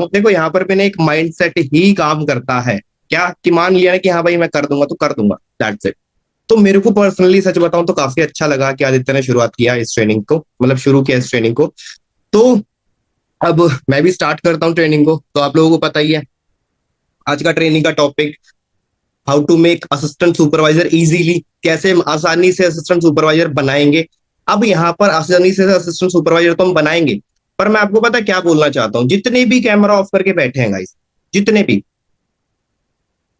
देखो यहाँ पर भी ना एक माइंडसेट ही काम करता है। क्या कि मान लिया ना कि हाँ भाई मैं कर दूंगा तो कर दूंगा, दैट्स इट। तो मेरे को पर्सनली सच बताऊं तो काफी अच्छा लगा कि आदित्य ने शुरुआत किया इस ट्रेनिंग को, मतलब शुरू किया इस ट्रेनिंग को। तो अब मैं भी स्टार्ट करता हूँ ट्रेनिंग को। तो आप लोगों को पता ही है आज का ट्रेनिंग का topic, how to make assistant supervisor easily, कैसे हम आसानी से असिस्टेंट सुपरवाइजर बनाएंगे। अब यहाँ पर आसानी से असिस्टेंट सुपरवाइजर तो हम बनाएंगे, पर मैं आपको पता क्या बोलना चाहता हूँ, जितने भी कैमरा ऑफ करके बैठे हैं गाइस, जितने भी,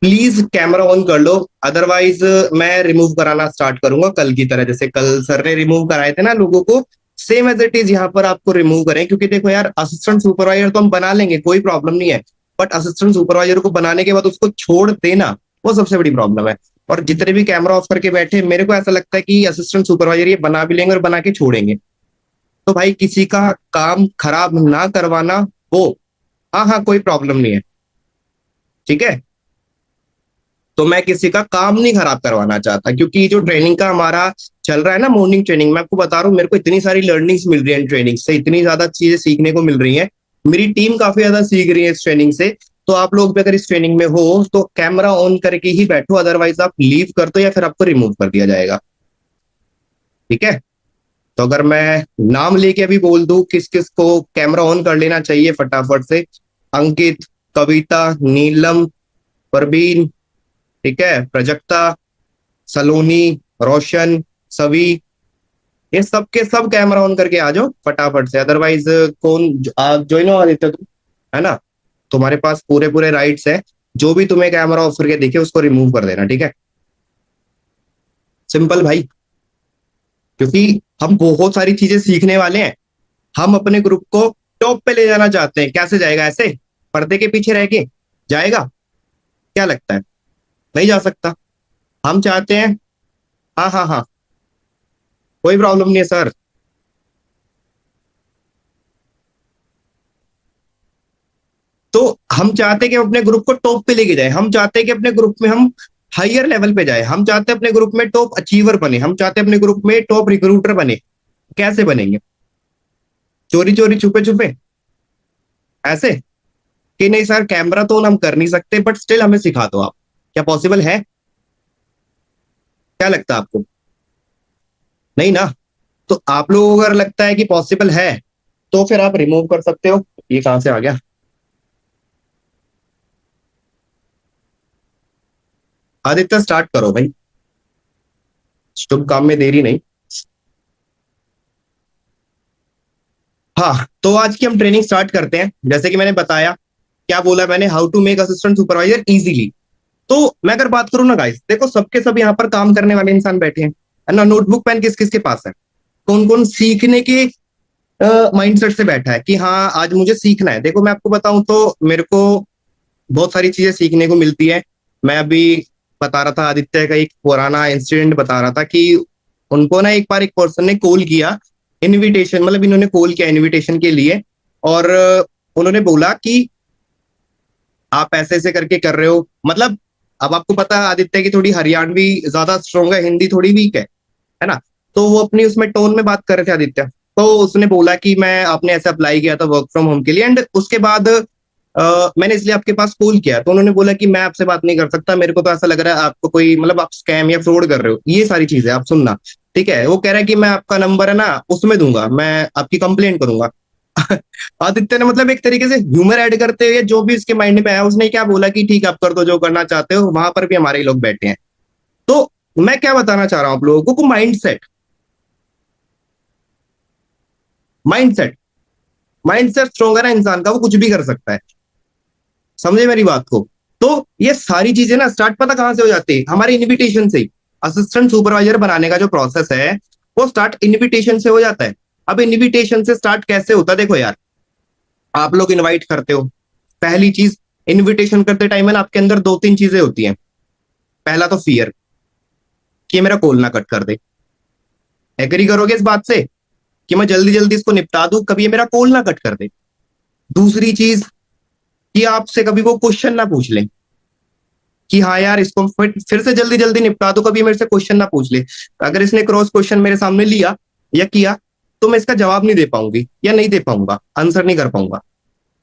प्लीज कैमरा ऑन कर लो। अदरवाइज मैं रिमूव कराना स्टार्ट करूंगा कल की तरह, जैसे कल सर ने रिमूव कराए थे ना लोगों को, सेम एज इट इज यहाँ पर आपको रिमूव करें। क्योंकि देखो यार, असिस्टेंट सुपरवाइजर तो हम बना लेंगे, कोई प्रॉब्लम नहीं है, बट असिस्टेंट सुपरवाइजर को बनाने के बाद उसको छोड़ देना, वो सबसे बड़ी प्रॉब्लम है। और जितने भी कैमरा ऑफ करके बैठे, मेरे को ऐसा लगता है कि असिस्टेंट सुपरवाइजर ये बना भी लेंगे और बना के छोड़ेंगे। तो भाई किसी का काम खराब ना करवाना हो, हाँ हाँ कोई प्रॉब्लम नहीं है, ठीक है। तो मैं किसी का काम नहीं खराब करवाना चाहता, क्योंकि जो ट्रेनिंग का हमारा चल रहा है ना, मॉर्निंग ट्रेनिंग, मैं आपको बता रहा हूँ मेरे को इतनी सारी लर्निंग्स मिल रही है इन ट्रेनिंग से, इतनी ज्यादा चीजें सीखने को मिल रही है। मेरी टीम काफी ज्यादा सीख रही है इस ट्रेनिंग से। तो आप लोग भी अगर इस ट्रेनिंग में हो तो कैमरा ऑन करके ही बैठो, अदरवाइज आप लीव कर दो या फिर आपको रिमूव कर दिया जाएगा, ठीक है। तो अगर मैं नाम लेके अभी बोल दूं किस किस को कैमरा ऑन कर लेना चाहिए फटाफट से, अंकित, कविता, नीलम, परवीन, ठीक है, प्रजक्ता, सलोनी, रोशन, सभी, ये सब के सब कैमरा ऑन करके आ जाओ फटाफट से। अदरवाइज कौन ज्वाइन हो आदित्य तुम, है ना, तुम्हारे पास पूरे पूरे राइट्स है, जो भी तुम्हें कैमरा ऑफ करके दिखे उसको रिमूव कर देना, ठीक है। सिंपल भाई, क्योंकि हम बहुत सारी चीजें सीखने वाले हैं। हम अपने ग्रुप को टॉप पे ले जाना चाहते हैं। कैसे जाएगा? ऐसे पर्दे के पीछे रह के जाएगा? क्या लगता है? नहीं जा सकता। हम चाहते हैं, हाँ हाँ हाँ, कोई प्रॉब्लम नहीं है सर। तो हम चाहते हैं कि हम अपने ग्रुप को टॉप पे लेके जाए, हम चाहते हैं कि अपने ग्रुप में हम हायर लेवल पे जाए, हम चाहते हैं अपने ग्रुप में टॉप अचीवर बने, हम चाहते हैं अपने ग्रुप में टॉप रिक्रूटर बने। कैसे बनेंगे? चोरी चोरी छुपे छुपे ऐसे कि नहीं सर कैमरा तो हम कर नहीं सकते, बट स्टिल हमें सिखा दो आप। क्या पॉसिबल है? क्या लगता है आपको? नहीं ना। तो आप लोगों को अगर लगता है कि पॉसिबल है तो फिर आप रिमूव कर सकते हो। ये कहां से आ गया? आदित्य स्टार्ट करो भाई, शुभ काम में देरी नहीं। हाँ, तो आज की हम ट्रेनिंग स्टार्ट करते हैं। जैसे कि मैंने बताया, क्या बोला मैंने, how to make assistant supervisor easily. तो मैं अगर बात करूँ ना गाइस, देखो सबके सब यहाँ पर काम करने वाले इंसान बैठे हैं, है ना। नोटबुक पेन किस किस के पास है? कौन कौन सीखने के माइंडसेट से बैठा है कि हाँ आज मुझे सीखना है। देखो मैं आपको बताऊं तो मेरे को बहुत सारी चीजें सीखने को मिलती है। मैं अभी बता रहा था, आदित्य का एक पुराना इंसिडेंट बता रहा था कि उनको ना एक बार एक पर्सन ने कॉल किया, इनविटेशन, मतलब इन्होंने कॉल किया इनविटेशन के लिए, और उन्होंने बोला कि आप ऐसे ऐसे करके कर रहे हो, मतलब अब आपको पता है आदित्य की थोड़ी हरियाणवी ज्यादा स्ट्रोंग है, हिंदी थोड़ी वीक है ना। तो वो अपनी उसमें टोन में बात कर रहे थे आदित्य। तो उसने बोला कि मैं आपने ऐसे अप्लाई किया था वर्क फ्रॉम होम के लिए, एंड उसके बाद मैंने इसलिए आपके पास कॉल किया। तो उन्होंने बोला कि मैं आपसे बात नहीं कर सकता, मेरे को तो ऐसा लग रहा है आपको कोई, मतलब आप स्कैम या फ्रॉड कर रहे हो, ये सारी चीजें आप सुनना, ठीक है। वो कह रहा है कि मैं आपका नंबर है ना उसमें दूंगा, मैं आपकी कंप्लेंट करूंगा। आदित्य ने मतलब एक तरीके से ह्यूमर ऐड करते हुए जो भी उसके माइंड में आया, उसने क्या बोला कि ठीक है आप कर दो जो करना चाहते हो, वहां पर भी हमारे लोग बैठे हैं। तो मैं क्या बताना चाह रहा हूं आप लोगों को, mind set, mind set, mind set strong है ना इंसान का, वो कुछ भी कर सकता है। समझे मेरी बात को? तो ये सारी चीजें ना स्टार्ट पता कहां से हो जाती है? हमारे इनविटेशन से ही। असिस्टेंट सुपरवाइजर बनाने का जो प्रोसेस है वो स्टार्ट इनविटेशन से हो जाता है। अब इनविटेशन से स्टार्ट कैसे होता है? देखो यार, आप लोग इनवाइट करते हो, पहली चीज, इनविटेशन करते टाइम है ना आपके अंदर दो तीन चीजें होती हैं। पहला तो फियर, कि मेरा कॉल ना कट कर दे। एग्री करोगे इस बात से कि मैं जल्दी जल्दी इसको निपटा दूं, कभी ये मेरा कॉल ना कट कर दे। दूसरी चीज, कि आपसे कभी वो क्वेश्चन ना पूछ ले कि हाँ यार इसको फिर से जल्दी जल्दी निपटा दो, कभी मेरे से क्वेश्चन ना पूछ ले। अगर इसने क्रॉस क्वेश्चन मेरे सामने लिया या किया तो मैं इसका जवाब नहीं दे पाऊंगी या नहीं दे पाऊंगा, आंसर नहीं कर पाऊंगा,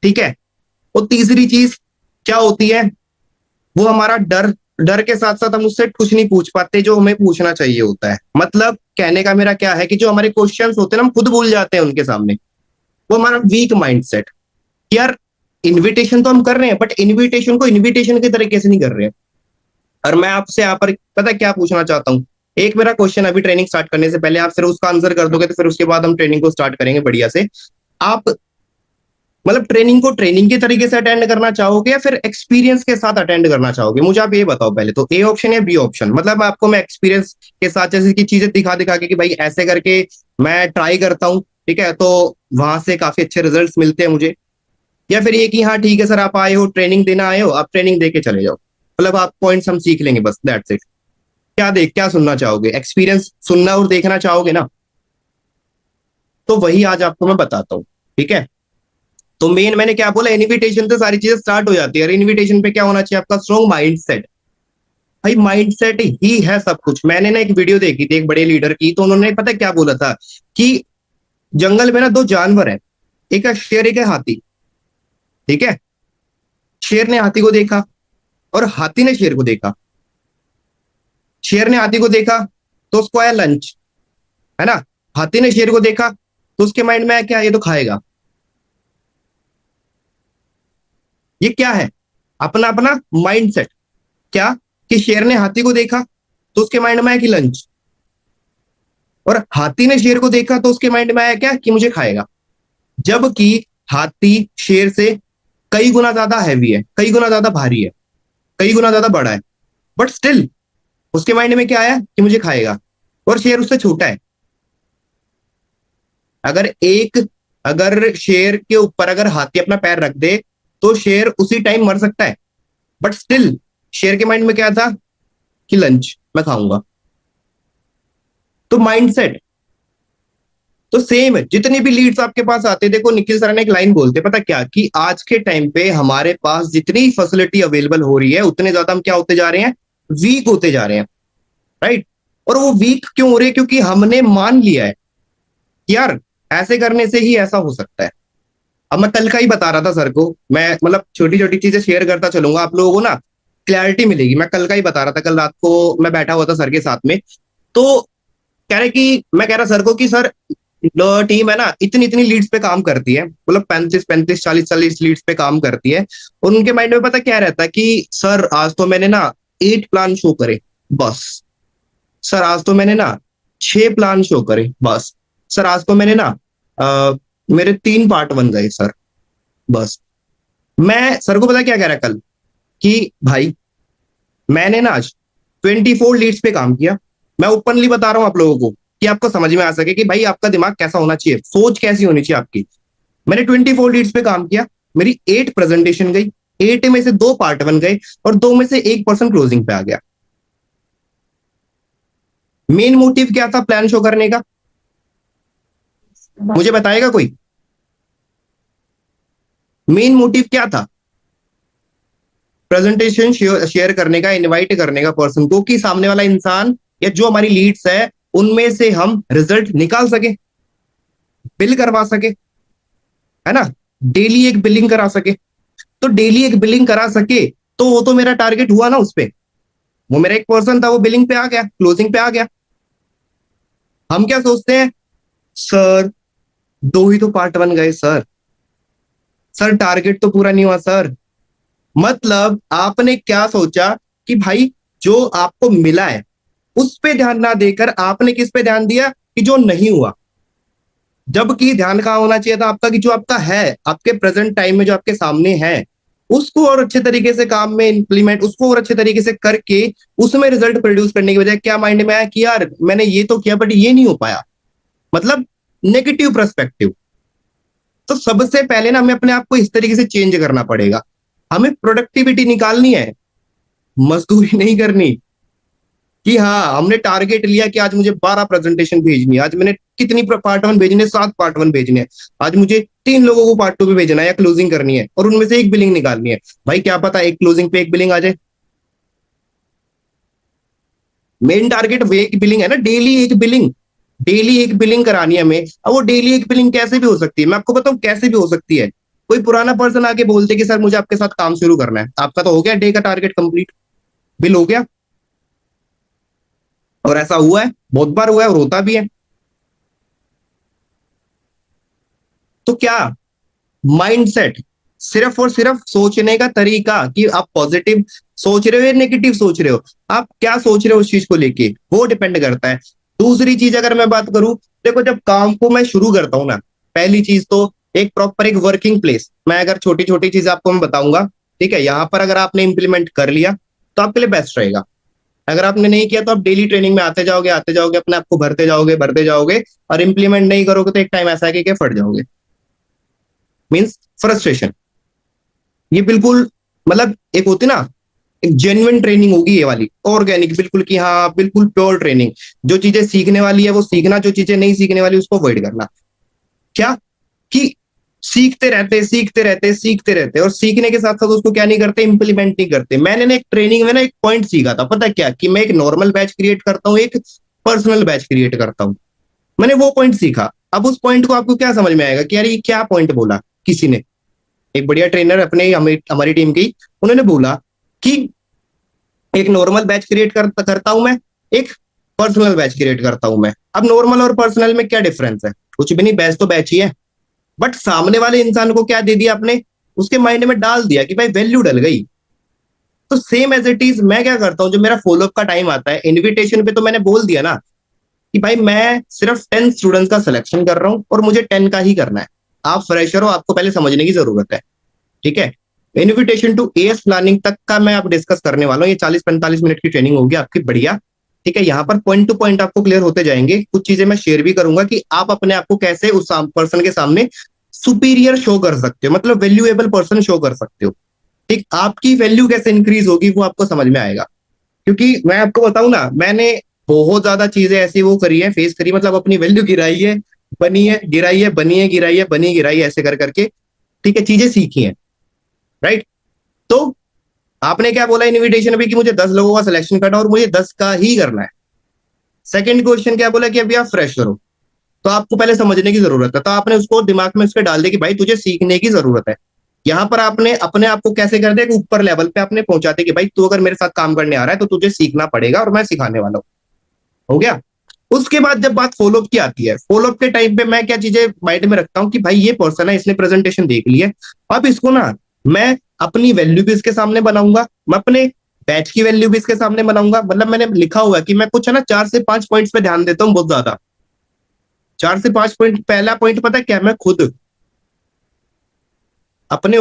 ठीक है। और तीसरी चीज क्या होती है, वो हमारा डर। डर के साथ साथ हम उससे कुछ नहीं पूछ पाते जो हमें पूछना चाहिए होता है। मतलब कहने का मेरा क्या है कि जो हमारे क्वेश्चंस होते हैं ना, हम खुद भूल जाते हैं उनके सामने। वो हमारा वीक माइंडसेट। यार इनविटेशन तो हम कर रहे हैं, बट इनविटेशन को इनविटेशन के तरीके से नहीं कर रहे हैं। और मैं आपसे यहाँ पर पता क्या पूछना चाहता हूँ, एक मेरा क्वेश्चन अभी ट्रेनिंग स्टार्ट करने से पहले, आप फिर उसका आंसर कर दोगे तो फिर उसके बाद हम ट्रेनिंग को स्टार्ट करेंगे बढ़िया से। आप मतलब ट्रेनिंग को ट्रेनिंग के तरीके से अटेंड करना चाहोगे या फिर एक्सपीरियंस के साथ अटेंड करना चाहोगे? मुझे आप ये बताओ पहले तो, ए ऑप्शन या बी ऑप्शन। मतलब आपको मैं एक्सपीरियंस के साथ जैसे की चीजें दिखा दिखा के कि भाई ऐसे करके मैं ट्राई करता हूँ, ठीक है, तो वहां से काफी अच्छे रिजल्ट्स मिलते हैं मुझे। या फिर ये कि हाँ ठीक है सर, आप आए हो ट्रेनिंग देना आए हो, आप ट्रेनिंग दे के चले जाओ, मतलब आप पॉइंट्स हम सीख लेंगे बस, दैट्स इट। क्या सुनना चाहोगे? एक्सपीरियंस सुनना और देखना चाहोगे ना? तो वही आज आपको मैं बताता हूँ, ठीक है। तो मेन मैंने क्या बोला, इनविटेशन से सारी चीजें स्टार्ट हो जाती है। और इनविटेशन पे क्या होना चाहिए आपका? Strong mindset. भाई माइंडसेट ही है सब कुछ। मैंने ना एक वीडियो देखी थी एक बड़े लीडर की, तो उन्होंने पता क्या बोला था कि जंगल में ना दो जानवर है, एक है शेर एक है हाथी, ठीक है। शेर ने हाथी को देखा और हाथी ने शेर को देखा। शेर ने हाथी को देखा तो उसको आया लंच, है ना। हाथी ने शेर को देखा तो उसके माइंड में आया क्या, ये तो खाएगा। ये क्या है? अपना अपना माइंडसेट। क्या कि शेर ने हाथी को देखा तो उसके माइंड में आया कि लंच, और हाथी ने शेर को देखा तो उसके माइंड में आया क्या, कि मुझे खाएगा। जबकि हाथी शेर से कई गुना ज्यादा हैवी है, कई गुना ज्यादा भारी है, कई गुना ज्यादा बड़ा है, बट स्टिल उसके माइंड में क्या आया कि मुझे खाएगा। और शेर उससे छोटा है। अगर एक अगर शेर के ऊपर अगर हाथी अपना पैर रख दे तो शेर उसी टाइम मर सकता है, बट स्टिल शेर के माइंड में क्या था कि लंच मैं खाऊंगा। तो माइंडसेट तो सेम है। जितनी भी लीड्स आपके पास आते हैं, देखो निखिल सर ने एक लाइन बोलते पता क्या, कि आज के टाइम पे हमारे पास जितनी फैसिलिटी अवेलेबल हो रही है उतने ज्यादा हम क्या होते जा रहे हैं, वीक होते जा रहे हैं, राइट। और वो वीक क्यों हो रहे हैं? क्योंकि हमने मान लिया है कि यार ऐसे करने से ही ऐसा हो सकता है। अब मैं कल का ही बता रहा था सर को, मैं मतलब छोटी छोटी चीजें शेयर करता चलूंगा, आप लोगों को ना क्लैरिटी मिलेगी। मैं कल का ही बता रहा था, कल रात को मैं बैठा हुआ था सर के साथ में, तो कह रहे कि मैं कह रहा सर को कि सर टीम है ना इतनी इतनी लीड्स पे काम करती है, मतलब 35 35 40 40 लीड्स पे काम करती है। और उनके माइंड में पता क्या रहता है कि सर आज तो मैंने ना 8 प्लान शो करे बस। सर आज तो मैंने ना 6 प्लान शो करे बस। सर आज तो मैंने ना मेरे 3 पार्ट बन गए सर, बस। मैं सर को पता क्या कह रहा कल, कि भाई मैंने ना आज 24 लीड्स पे काम किया। मैं ओपनली बता रहा हूं आप लोगों को कि आपको समझ में आ सके कि भाई आपका दिमाग कैसा होना चाहिए, सोच कैसी होनी चाहिए आपकी। मैंने 24 लीड्स पे काम किया, मेरी 8 प्रेजेंटेशन गई, 8 में से 2 पार्ट बन गए और 2 में से 1 पर्सन क्लोजिंग पे आ गया। मेन मोटिव क्या था प्लान शो करने का? मुझे बताएगा कोई? मेन मोटिव क्या था प्रेजेंटेशन शेयर करने का, इनवाइट करने का पर्सन को, कि सामने वाला इंसान या जो हमारी लीड्स है उनमें से हम रिजल्ट निकाल सके, बिल करवा सके, है ना। डेली एक बिलिंग करा सके। तो डेली एक बिलिंग करा सके तो वो तो मेरा टारगेट हुआ ना उस पे। वो मेरा एक पर्सन था, वो बिलिंग पे आ गया, क्लोजिंग पे आ गया। हम क्या सोचते हैं, सर 2 ही तो पार्ट बन गए सर, सर टारगेट तो पूरा नहीं हुआ सर। मतलब आपने क्या सोचा कि भाई जो आपको मिला है उस पे ध्यान ना देकर आपने किस पे ध्यान दिया, कि जो नहीं हुआ। जबकि ध्यान कहाँ होना चाहिए था आपका, कि जो आपका है आपके प्रेजेंट टाइम में जो आपके सामने है उसको और अच्छे तरीके से काम में इंप्लीमेंट, उसको और अच्छे तरीके से करके उसमें रिजल्ट प्रोड्यूस करने की बजाय क्या माइंड में आया कि यार मैंने ये तो किया बट ये नहीं हो पाया। मतलब नेगेटिव पर्सपेक्टिव। तो सबसे पहले ना हमें अपने आप को इस तरीके से चेंज करना पड़ेगा। हमें प्रोडक्टिविटी निकालनी है, मजदूरी नहीं करनी। कि हाँ हमने टारगेट लिया कि आज मुझे 12 प्रेजेंटेशन भेजनी है, आज मैंने कितनी पार्ट 1 भेजने, 7 पार्ट 1 भेजने हैं, आज मुझे 3 लोगों को पार्ट 2 पे भेजना है या क्लोजिंग करनी है और उनमें से एक बिलिंग निकालनी है। भाई क्या पता एक क्लोजिंग पे एक बिलिंग आ जाए। मेन टारगेट वे एक बिलिंग है ना, डेली एक बिलिंग। डेली एक बिलिंग करानी है हमें। अब वो डेली एक बिलिंग कैसे भी हो सकती है, मैं आपको बताऊं कैसे भी हो सकती है। कोई पुराना पर्सन आके बोलते कि सर मुझे आपके साथ काम शुरू करना है, आपका तो हो गया डे का टारगेट कंप्लीट, बिल हो गया। और ऐसा हुआ है, बहुत बार हुआ है और होता भी है। तो क्या माइंडसेट, सिर्फ और सिर्फ सोचने का तरीका कि आप पॉजिटिव सोच रहे हो या नेगेटिव सोच रहे हो, आप क्या सोच रहे हो उस चीज को लेके, वो डिपेंड करता है। दूसरी चीज अगर मैं बात करूं, देखो जब काम को मैं शुरू करता हूं ना, पहली चीज तो एक प्रॉपर एक वर्किंग प्लेस, मैं अगर छोटी छोटी चीज आपको मैं बताऊंगा, ठीक है, यहां पर अगर आपने इंप्लीमेंट कर लिया तो आपके लिए बेस्ट रहेगा। अगर आपने नहीं किया तो आप डेली ट्रेनिंग में आते जाओगे, अपने आप को भरते जाओगे, और इंप्लीमेंट नहीं करोगे तो एक टाइम ऐसा है कि फट जाओगे, मीन्स फ्रस्ट्रेशन। ये बिल्कुल, मतलब एक होती ना, एक जेन्युइन ट्रेनिंग होगी ये वाली, ऑर्गेनिक बिल्कुल, कि हाँ बिल्कुल प्योर ट्रेनिंग, जो चीजें सीखने वाली है वो सीखना, जो चीजें नहीं सीखने वाली उसको अवॉइड करना। क्या कि सीखते रहते और सीखने के साथ साथ उसको क्या नहीं करते, इंप्लीमेंट नहीं करते। मैंने ना एक ट्रेनिंग में ना एक पॉइंट सीखा था, पता क्या, कि मैं एक नॉर्मल बैच क्रिएट करता हूँ, एक पर्सनल बैच क्रिएट करता हूँ। मैंने वो पॉइंट सीखा। अब उस पॉइंट को आपको क्या समझ में आएगा कि यार ये क्या पॉइंट बोला किसी ने, एक बढ़िया ट्रेनर अपने हमारी टीम की, उन्होंने बोला कि एक नॉर्मल बैच क्रिएट करता हूं मैं, एक पर्सनल बैच क्रिएट करता हूं मैं। अब नॉर्मल और पर्सनल में क्या डिफरेंस है, कुछ भी नहीं, बैच तो बैच ही है। बट सामने वाले इंसान को क्या दे दिया आपने, उसके माइंड में डाल दिया कि भाई वैल्यू डल गई। तो सेम एज इट इज मैं क्या करता हूँ, जब मेरा फॉलोअप का टाइम आता है, इन्विटेशन पे तो मैंने बोल दिया ना कि भाई मैं सिर्फ 10 स्टूडेंट्स का सिलेक्शन कर रहा हूँ और मुझे 10 का ही करना है। आप फ्रेशर हो, आपको पहले समझने की जरूरत है, ठीक है। इन्विटेशन टू एएस प्लानिंग तक का मैं आप डिस्कस करने वाला हूँ, ये 40-45 मिनट की ट्रेनिंग होगी आपकी, बढ़िया, ठीक है। यहाँ पर पॉइंट टू पॉइंट आपको क्लियर होते जाएंगे, कुछ चीजें मैं शेयर भी करूंगा कि आप अपने आप को कैसे उस पर्सन के सामने सुपीरियर शो कर सकते हो, मतलब वैल्यूएबल पर्सन शो कर सकते हो, ठीक। आपकी वैल्यू कैसे इंक्रीज होगी वो आपको समझ में आएगा। क्योंकि मैं आपको बताऊं ना, मैंने बहुत ज्यादा चीजें ऐसी वो करी है, फेस करी, मतलब अपनी वैल्यू गिराई है, बनी है, गिराई है, बनी है, गिराई है, बनी गिराई, ऐसे कर करके, ठीक है, चीजें सीखी हैं, राइट। तो आपने क्या बोला इनविटेशन में कि मुझे 10 लोगों का सिलेक्शन करना और मुझे 10 का ही करना है। सेकंड क्वेश्चन क्या बोला कि अभी आप फ्रेश करो, तो आपको पहले समझने की जरूरत है, तो आपने उसको दिमाग में उसके डाल दिया कि भाई तुझे सीखने की जरूरत है। यहां पर आपने अपने आप को कैसे कर दिया कि ऊपर लेवल पे आपने पहुंचाते कि भाई तू अगर मेरे साथ काम करने आ रहा है तो तुझे सीखना पड़ेगा और मैं सिखाने वाला हूं, हो गया। उसके बाद जब बात फॉलोअप की आती है, फॉलोअप के टाइम पे मैं क्या चीजें माइंड में रखता हूँ कि भाई ये पर्सन है, इसने प्रेजेंटेशन देख ली है, अब इसको ना मैं अपनी वैल्यू भी इसके सामने बनाऊंगा, मैं अपने बैच की वैल्यू भी इसके सामने बनाऊंगा। मतलब मैंने लिखा हुआ है कि मैं कुछ है ना 4 से 5 पॉइंट्स पे ध्यान देता हूँ बहुत ज्यादा। 4 से 5 पॉइंट, पहला पॉइंट पता है क्या, मैं खुद अपने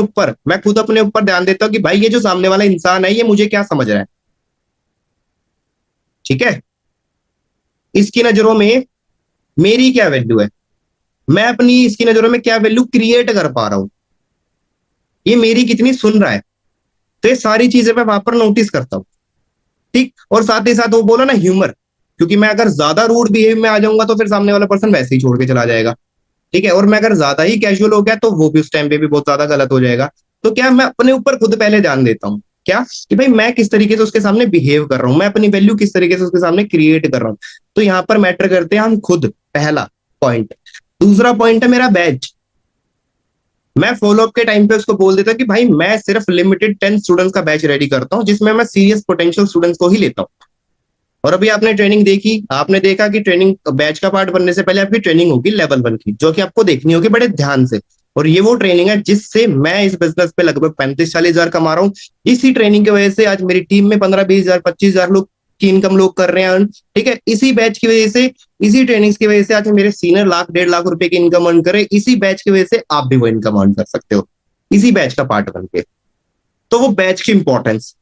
ऊपर ध्यान देता हूँ कि भाई ये जो सामने वाला इंसान है ये मुझे क्या समझ रहा है, ठीक है, इसकी नजरों में मेरी क्या वैल्यू है, मैं अपनी इसकी नजरों में क्या वैल्यू क्रिएट कर पा रहा हूं, ये मेरी कितनी सुन रहा है। तो ये सारी चीजें मैं वहां पर नोटिस करता हूँ, ठीक। और साथ ही साथ वो बोला ना ह्यूमर, क्योंकि मैं अगर ज्यादा रूड बिहेव में आ जाऊंगा तो फिर सामने वाला पर्सन वैसे ही छोड़ के चला जाएगा, ठीक है। और मैं अगर ज्यादा ही कैजुअल हो गया तो वो भी उस टाइम पे भी बहुत ज्यादा गलत हो जाएगा। तो क्या मैं अपने ऊपर खुद पहले ध्यान देता हूँ, क्या कि भाई मैं किस तरीके से उसके सामने बिहेव कर रहा हूँ, मैं अपनी वैल्यू किस तरीके से उसके सामने क्रिएट कर रहा हूँ। तो यहाँ पर मैटर करते हैं हम खुद, पहला पॉइंट। दूसरा पॉइंट है मेरा बैच। मैं फॉलोअप के टाइम पे उसको बोल देता हूँ कि भाई मैं सिर्फ लिमिटेड 10 स्टूडेंट्स का बैच रेडी करता हूँ जिसमें मैं सीरियस पोटेंशियल स्टूडेंट्स को ही लेता हूँ। और अभी आपने ट्रेनिंग देखी, आपने देखा कि ट्रेनिंग बैच का पार्ट बनने से पहले आपकी ट्रेनिंग होगी लेवल 1 की, जो कि आपको देखनी होगी बड़े ध्यान से। और ये वो ट्रेनिंग है जिससे मैं इस बिजनेस पे लगभग 35-40 हजार कमा रहा हूँ। इसी ट्रेनिंग की वजह से आज मेरी टीम में 15-20 हजार 25 हजार लोग की इनकम लोग कर रहे हैं earn, ठीक है। इसी बैच की वजह से, इसी ट्रेनिंग्स की वजह से आज मेरे सीनियर लाख 1.5 लाख रुपए की इनकम अर्न करे, इसी बैच की वजह से आप भी वो इनकम अर्न कर सकते हो, इसी बैच का पार्ट बन के। तो वो बैच की इंपॉर्टेंस,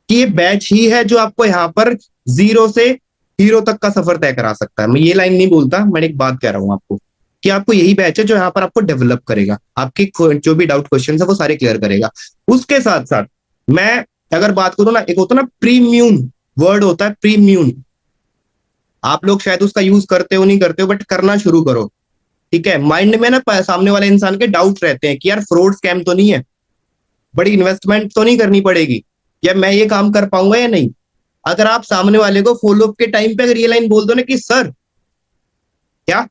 कि ये बैच ही है जो आपको यहाँ पर जीरो से हीरो तक का सफर तय करा सकता है। मैं ये लाइन नहीं बोलता, मैं एक बात कह रहा हूँ आपको कि आपको यही बैच है जो यहाँ पर आपको डेवलप करेगा, आपके जो भी डाउट क्वेश्चन है वो सारे क्लियर करेगा। उसके साथ साथ मैं अगर बात करूँ ना, एक होता है ना प्रीम्यून, वर्ड होता है प्रीम्यून, आप लोग शायद उसका यूज करते हो नहीं करते हो, बट करना शुरू करो, ठीक है। माइंड में ना सामने वाले इंसान के डाउट रहते हैं कि यार फ्रॉड स्कैम तो नहीं है, बड़ी इन्वेस्टमेंट तो नहीं करनी पड़ेगी, या मैं ये काम कर पाऊंगा या नहीं। अगर आप सामने वाले को फॉलोअप के टाइम पे अगर ये लाइन बोल दो ना कि सर क्या,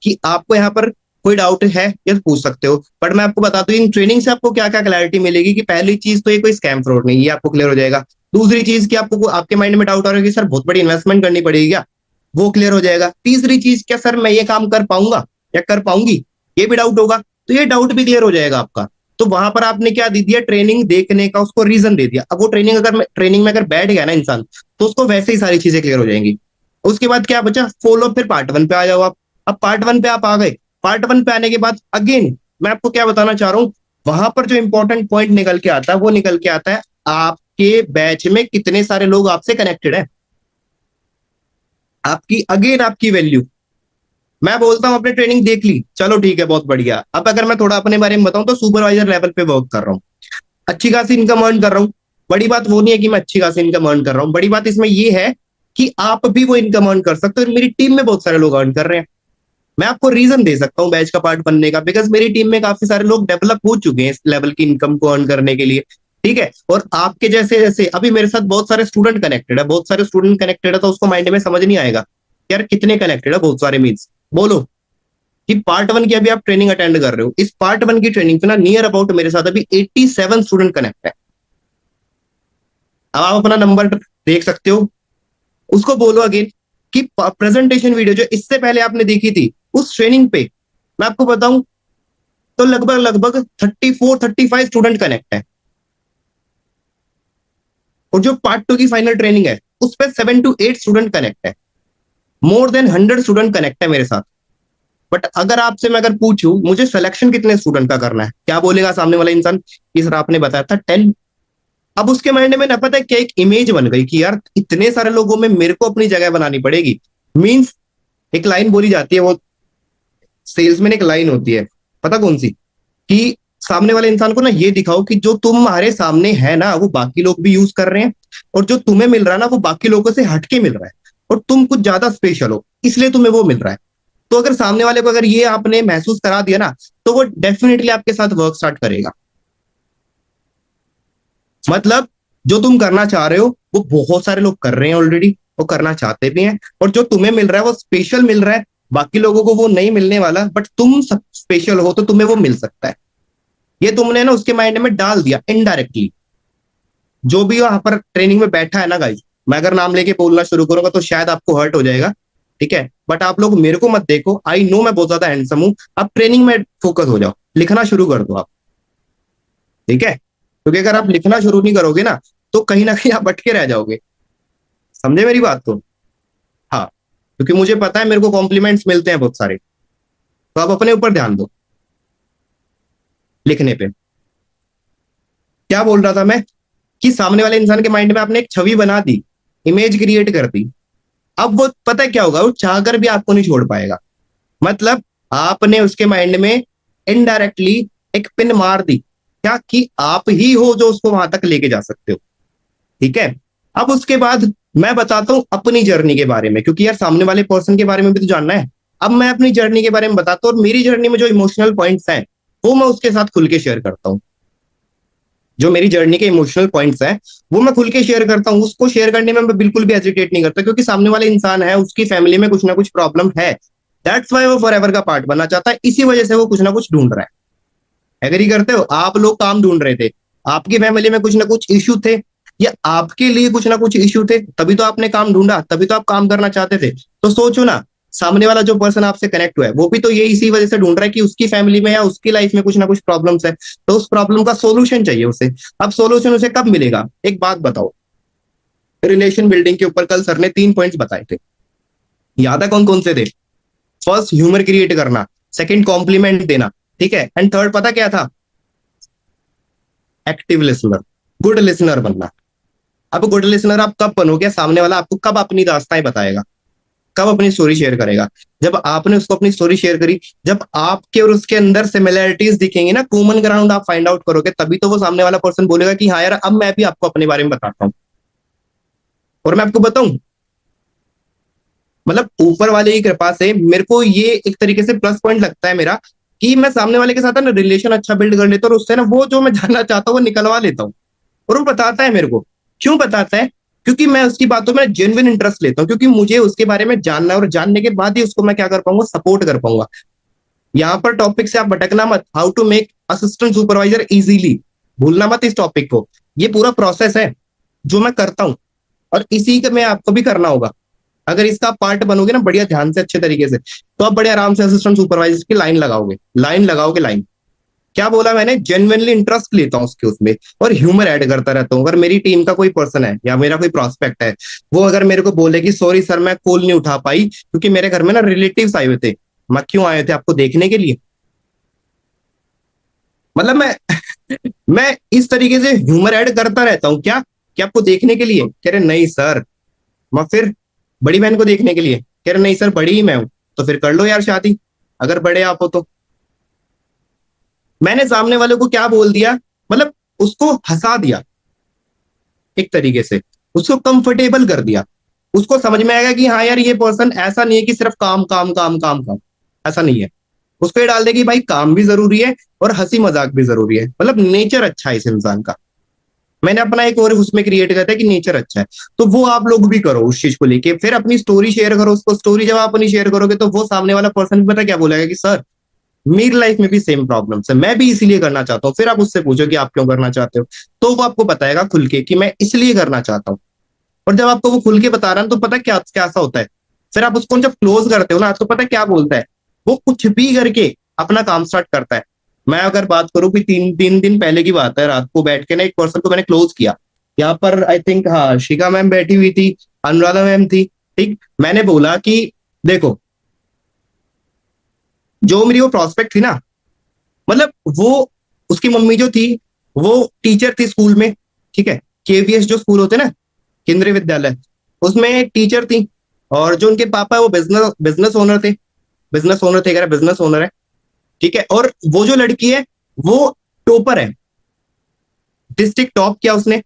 कि आपको यहाँ पर कोई डाउट है ये तो पूछ सकते हो, बट मैं आपको बता दूं इन ट्रेनिंग से आपको क्या क्या क्लैरिटी मिलेगी कि पहली चीज तो ये कोई स्कैम फ्रॉड नहीं, ये आपको क्लियर हो जाएगा। दूसरी चीज कि आपको आपके माइंड में डाउट आ रहा है कि सर बहुत बड़ी इन्वेस्टमेंट करनी पड़ेगी क्या, वो क्लियर हो जाएगा। तीसरी चीज, क्या सर मैं ये काम कर पाऊंगा या कर पाऊंगी, ये भी डाउट होगा, तो ये डाउट भी क्लियर हो जाएगा आपका। तो वहां पर आपने क्या दे दिया, ट्रेनिंग देखने का उसको रीजन दे दिया। अब वो ट्रेनिंग में अगर बैठ गया ना इंसान, तो उसको वैसे ही सारी चीजें क्लियर हो जाएंगी। उसके बाद क्या बचा, फॉलो, फिर पार्ट वन पे आ जाओ आप। अब पार्ट वन पे आप आ गए, पार्ट वन पे आने के बाद अगेन मैं आपको क्या बताना चाह रहा हूं, वहां पर जो इंपॉर्टेंट पॉइंट निकल के आता है वो निकल के आता है आपके बैच में कितने सारे लोग आपसे कनेक्टेड है, आपकी अगेन आपकी वैल्यू। मैं बोलता हूं आपने ट्रेनिंग देख ली, चलो ठीक है बहुत बढ़िया। अब अगर मैं थोड़ा अपने बारे में बताऊं तो सुपरवाइजर लेवल पे वर्क कर रहा हूं, अच्छी खासी इनकम अर्न कर रहा हूं। बड़ी बात वो नहीं है कि मैं अच्छी खासी इनकम अर्न कर रहा हूं, बड़ी बात इसमें ये है कि आप भी वो इनकम अर्न कर सकते हो और मेरी टीम में बहुत सारे लोग अर्न कर रहे हैं। मैं आपको रीजन दे सकता हूँ बैच का पार्ट बनने का, बिकॉज मेरी टीम में काफी सारे लोग डेवलप हो चुके हैं इस लेवल की इनकम को अर्न करने के लिए। ठीक है, और आपके जैसे जैसे अभी मेरे साथ बहुत सारे स्टूडेंट कनेक्टेड है, बहुत सारे स्टूडेंट कनेक्टेड है, तो उसको माइंड में समझ नहीं आएगा यार कितने कनेक्टेड है, बहुत सारे मीन्स बोलो कि पार्ट वन की अभी आप ट्रेनिंग अटेंड कर रहे हो, इस पार्ट वन की ट्रेनिंग पे ना नियर अबाउट मेरे साथ अभी 87 स्टूडेंट कनेक्ट है। अब आप अपना नंबर देख सकते हो, उसको बोलो अगेन कि प्रेजेंटेशन वीडियो जो इससे पहले आपने देखी थी उस ट्रेनिंग पे, मैं आपको बताऊं तो लगभग लगभग 34-35 स्टूडेंट कनेक्ट है। और जो पार्ट टू की फाइनल ट्रेनिंग है उस पर 7 to 8 स्टूडेंट कनेक्ट है, मोर देन 100 स्टूडेंट कनेक्ट है मेरे साथ। बट अगर आपसे मैं अगर पूछूं मुझे सिलेक्शन कितने स्टूडेंट का करना है, क्या बोलेगा सामने वाला इंसान कि सर आपने बताया था 10। अब उसके माइंड में ना पता है क्या एक इमेज बन गई कि यार इतने सारे लोगों में मेरे को अपनी जगह बनानी पड़ेगी। मींस एक लाइन बोली जाती है, वो सेल्स में एक लाइन होती है, पता कौन सी, कि सामने वाले इंसान को ना ये दिखाओ कि जो तुम्हारे सामने है ना वो बाकी लोग भी यूज कर रहे हैं, और जो तुम्हें मिल रहा है ना वो बाकी लोगों से हटके मिल रहा है, और तुम कुछ ज्यादा स्पेशल हो इसलिए तुम्हें वो मिल रहा है। तो अगर सामने वाले को अगर ये आपने महसूस करा दिया ना, तो वो डेफिनेटली आपके साथ वर्क स्टार्ट करेगा। मतलब जो तुम करना चाह रहे हो वो बहुत सारे लोग कर रहे हैं ऑलरेडी, वो करना चाहते भी हैं, और जो तुम्हें मिल रहा है वो स्पेशल मिल रहा है, बाकी लोगों को वो नहीं मिलने वाला, बट तुम स्पेशल हो तो तुम्हें वो मिल सकता है। ये तुमने ना उसके माइंड में डाल दिया इनडायरेक्टली। जो भी वहां पर ट्रेनिंग में बैठा है ना गाइस, मैं अगर नाम लेके बोलना शुरू करूंगा तो शायद आपको हर्ट हो जाएगा, ठीक है, बट आप लोग मेरे को मत देखो, आई नो मैं बहुत ज्यादा हैंडसम हूं। आप ट्रेनिंग में फोकस हो जाओ, लिखना शुरू कर दो आप, ठीक है, क्योंकि अगर आप लिखना शुरू नहीं करोगे ना तो कहीं ना कहीं आप अटके रह जाओगे। समझे मेरी बात को? हाँ, क्योंकि मुझे पता है मेरे को कॉम्प्लीमेंट्स मिलते हैं बहुत सारे, तो आप अपने ऊपर ध्यान दो लिखने पे। क्या बोल रहा था मैं, कि सामने वाले इंसान के माइंड में आपने एक छवि बना दी, इमेज क्रिएट कर दी। अब वो पता है क्या होगा, वो चाहकर भी आपको नहीं छोड़ पाएगा। मतलब आपने उसके माइंड में इनडायरेक्टली एक पिन मार दी, क्या कि आप ही हो जो उसको वहां तक लेके जा सकते हो। ठीक है, अब उसके बाद मैं बताता हूं अपनी जर्नी के बारे में, क्योंकि यार सामने वाले पर्सन के बारे में भी तो जानना है। अब मैं अपनी जर्नी के बारे में बताता हूँ, और मेरी जर्नी में जो इमोशनल पॉइंट्स हैं वो मैं उसके साथ खुल के शेयर करता हूँ। जो मेरी जर्नी के इमोशनल पॉइंट्स हैं वो मैं खुल के शेयर करता हूँ, उसको शेयर करने में मैं बिल्कुल भी हेजिटेट नहीं करता, क्योंकि सामने वाले इंसान है उसकी फैमिली में कुछ ना कुछ प्रॉब्लम है, दैट्स वाई वो फॉरएवर का पार्ट बनना चाहता है, इसी वजह से वो कुछ ना कुछ ढूंढ रहा है। एग्री करते हो? आप लोग काम ढूंढ रहे थे, आपकी फैमिली में कुछ ना कुछ इश्यू थे, या आपके लिए कुछ ना कुछ इश्यू थे, तभी तो आपने काम ढूंढा, तभी तो आप काम करना चाहते थे। तो सोचो ना, सामने वाला जो पर्सन आपसे कनेक्ट हुआ है वो भी तो ये इसी वजह से ढूंढ रहा है कि उसकी फैमिली में या उसकी लाइफ में कुछ ना कुछ प्रॉब्लम्स है, तो उस प्रॉब्लम का सोल्यूशन चाहिए उसे। अब सोल्यूशन उसे कब मिलेगा, एक बात बताओ, रिलेशन बिल्डिंग के ऊपर कल सर ने 3 पॉइंट्स बताए थे, याद है कौन कौन से थे? फर्स्ट, ह्यूमर क्रिएट करना, सेकंड, कॉम्प्लीमेंट देना, ठीक है, एंड थर्ड पता क्या था? एक्टिव लिसनर, गुड लिसनर बनना। अब गुड लिसनर आप कब बनोगे, सामने वाला आपको कब अपनी दास्ताएं बताएगा, कब अपनी स्टोरी शेयर करेगा? जब आपने उसको अपनी स्टोरी शेयर करी, जब आपके और उसके अंदर सिमिलैरिटीज दिखेंगी ना, कॉमन ग्राउंड आप फाइंड आउट करोगे, तभी तो वो सामने वाला पर्सन बोलेगा कि हाँ यार अब मैं भी आपको अपने बारे में बताता हूँ। और मैं आपको बताऊं, मतलब ऊपर वाले की कृपा से मेरे को ये एक तरीके से प्लस पॉइंट लगता है मेरा, कि मैं सामने वाले के साथ ना रिलेशन अच्छा बिल्ड कर लेता हूँ, और उससे ना वो जो मैं जानना चाहता हूँ वो निकलवा लेता हूँ। और वो बताता है मेरे को, क्यों बताता है? क्योंकि मैं उसकी बातों में जेन्युइन इंटरेस्ट लेता हूँ, क्योंकि मुझे उसके बारे में जानना है, और जानने के बाद ही उसको मैं क्या कर पाऊंगा, सपोर्ट कर पाऊंगा। यहाँ पर टॉपिक से आप भटकना मत, how to make assistant supervisor easily, भूलना मत इस टॉपिक को। ये पूरा प्रोसेस है जो मैं करता हूँ, और इसी का मैं आपको भी करना होगा। अगर इसका पार्ट बनोगे ना बढ़िया ध्यान से अच्छे तरीके से, तो आप बड़े आराम से असिस्टेंट सुपरवाइजर की लाइन लगाओगे, लाइन लगाओगे लाइन। क्या बोला मैंने, जेन्युइनली इंटरेस्ट लेता हूँ उसके उसमें, और ह्यूमर ऐड करता रहता हूँ। अगर मेरी टीम का कोई पर्सन है या मेरा कोई प्रोस्पेक्ट है, वो अगर मेरे को बोले कि सॉरी सर मैं कॉल नहीं उठा पाई क्योंकि मेरे घर में ना रिलेटिव्स आए हुए थे, मैं क्यों आए थे आपको देखने के लिए, मतलब मैं मैं इस तरीके से ह्यूमर ऐड करता रहता हूँ। क्या कि आपको देखने के लिए, कह रहे नहीं सर। मैं फिर बड़ी बहन को देखने के लिए, कह रहे नहीं सर बड़ी ही मैं हूं, तो फिर कर लो यार शादी, अगर बड़े आप हो तो। मैंने सामने वाले को क्या बोल दिया, मतलब उसको हंसा दिया एक तरीके से, उसको कंफर्टेबल कर दिया। उसको समझ में आएगा कि हाँ यार ये पर्सन ऐसा नहीं है कि सिर्फ काम काम काम काम काम, ऐसा नहीं है। उसको ये डाल दे कि भाई काम भी जरूरी है और हंसी मजाक भी जरूरी है, मतलब नेचर अच्छा है इस इंसान का। मैंने अपना एक और उसमें क्रिएट किया था कि नेचर अच्छा है, तो वो आप लोग भी करो उस चीज को लेके, फिर अपनी स्टोरी शेयर करो उसको। स्टोरी जब आप अपनी शेयर करोगे तो वो सामने वाला पर्सन भी पता क्या बोलेगा कि सर मेरी लाइफ में भी सेम प्रॉब्लम्स है, मैं भी इसीलिए करना चाहता हूँ। फिर आप उससे पूछो कि आप क्यों करना चाहते हो, तो वो आपको बताएगा खुल के कि मैं इसलिए करना चाहता हूँ। और जब आपको वो खुल के बता रहा है तो पता क्या क्या सा होता है, फिर आप उसको जब क्लोज करते हो ना तो पता क्या बोलता है, वो कुछ भी करके अपना काम स्टार्ट करता है। मैं अगर बात करूं कि तीन तीन दिन पहले की बात है, रात को बैठ के ना एक पर्सन को मैंने क्लोज किया। यहाँ पर आई थिंक हाँ शिखा मैम बैठी हुई थी, अनुराधा मैम थी, ठीक। मैंने बोला कि देखो, जो मेरी वो प्रोस्पेक्ट थी ना, मतलब वो उसकी मम्मी जो थी वो टीचर थी स्कूल में, ठीक है। केवीएस जो स्कूल होते ना, केंद्रीय विद्यालय, उसमें टीचर थी। और जो उनके पापा है वो बिजनेस बिजनेस ओनर थे, बिजनेस ओनर थे, बिजनेस ओनर है, ठीक है। और वो जो लड़की है वो टॉपर है, डिस्ट्रिक्ट टॉप किया उसने।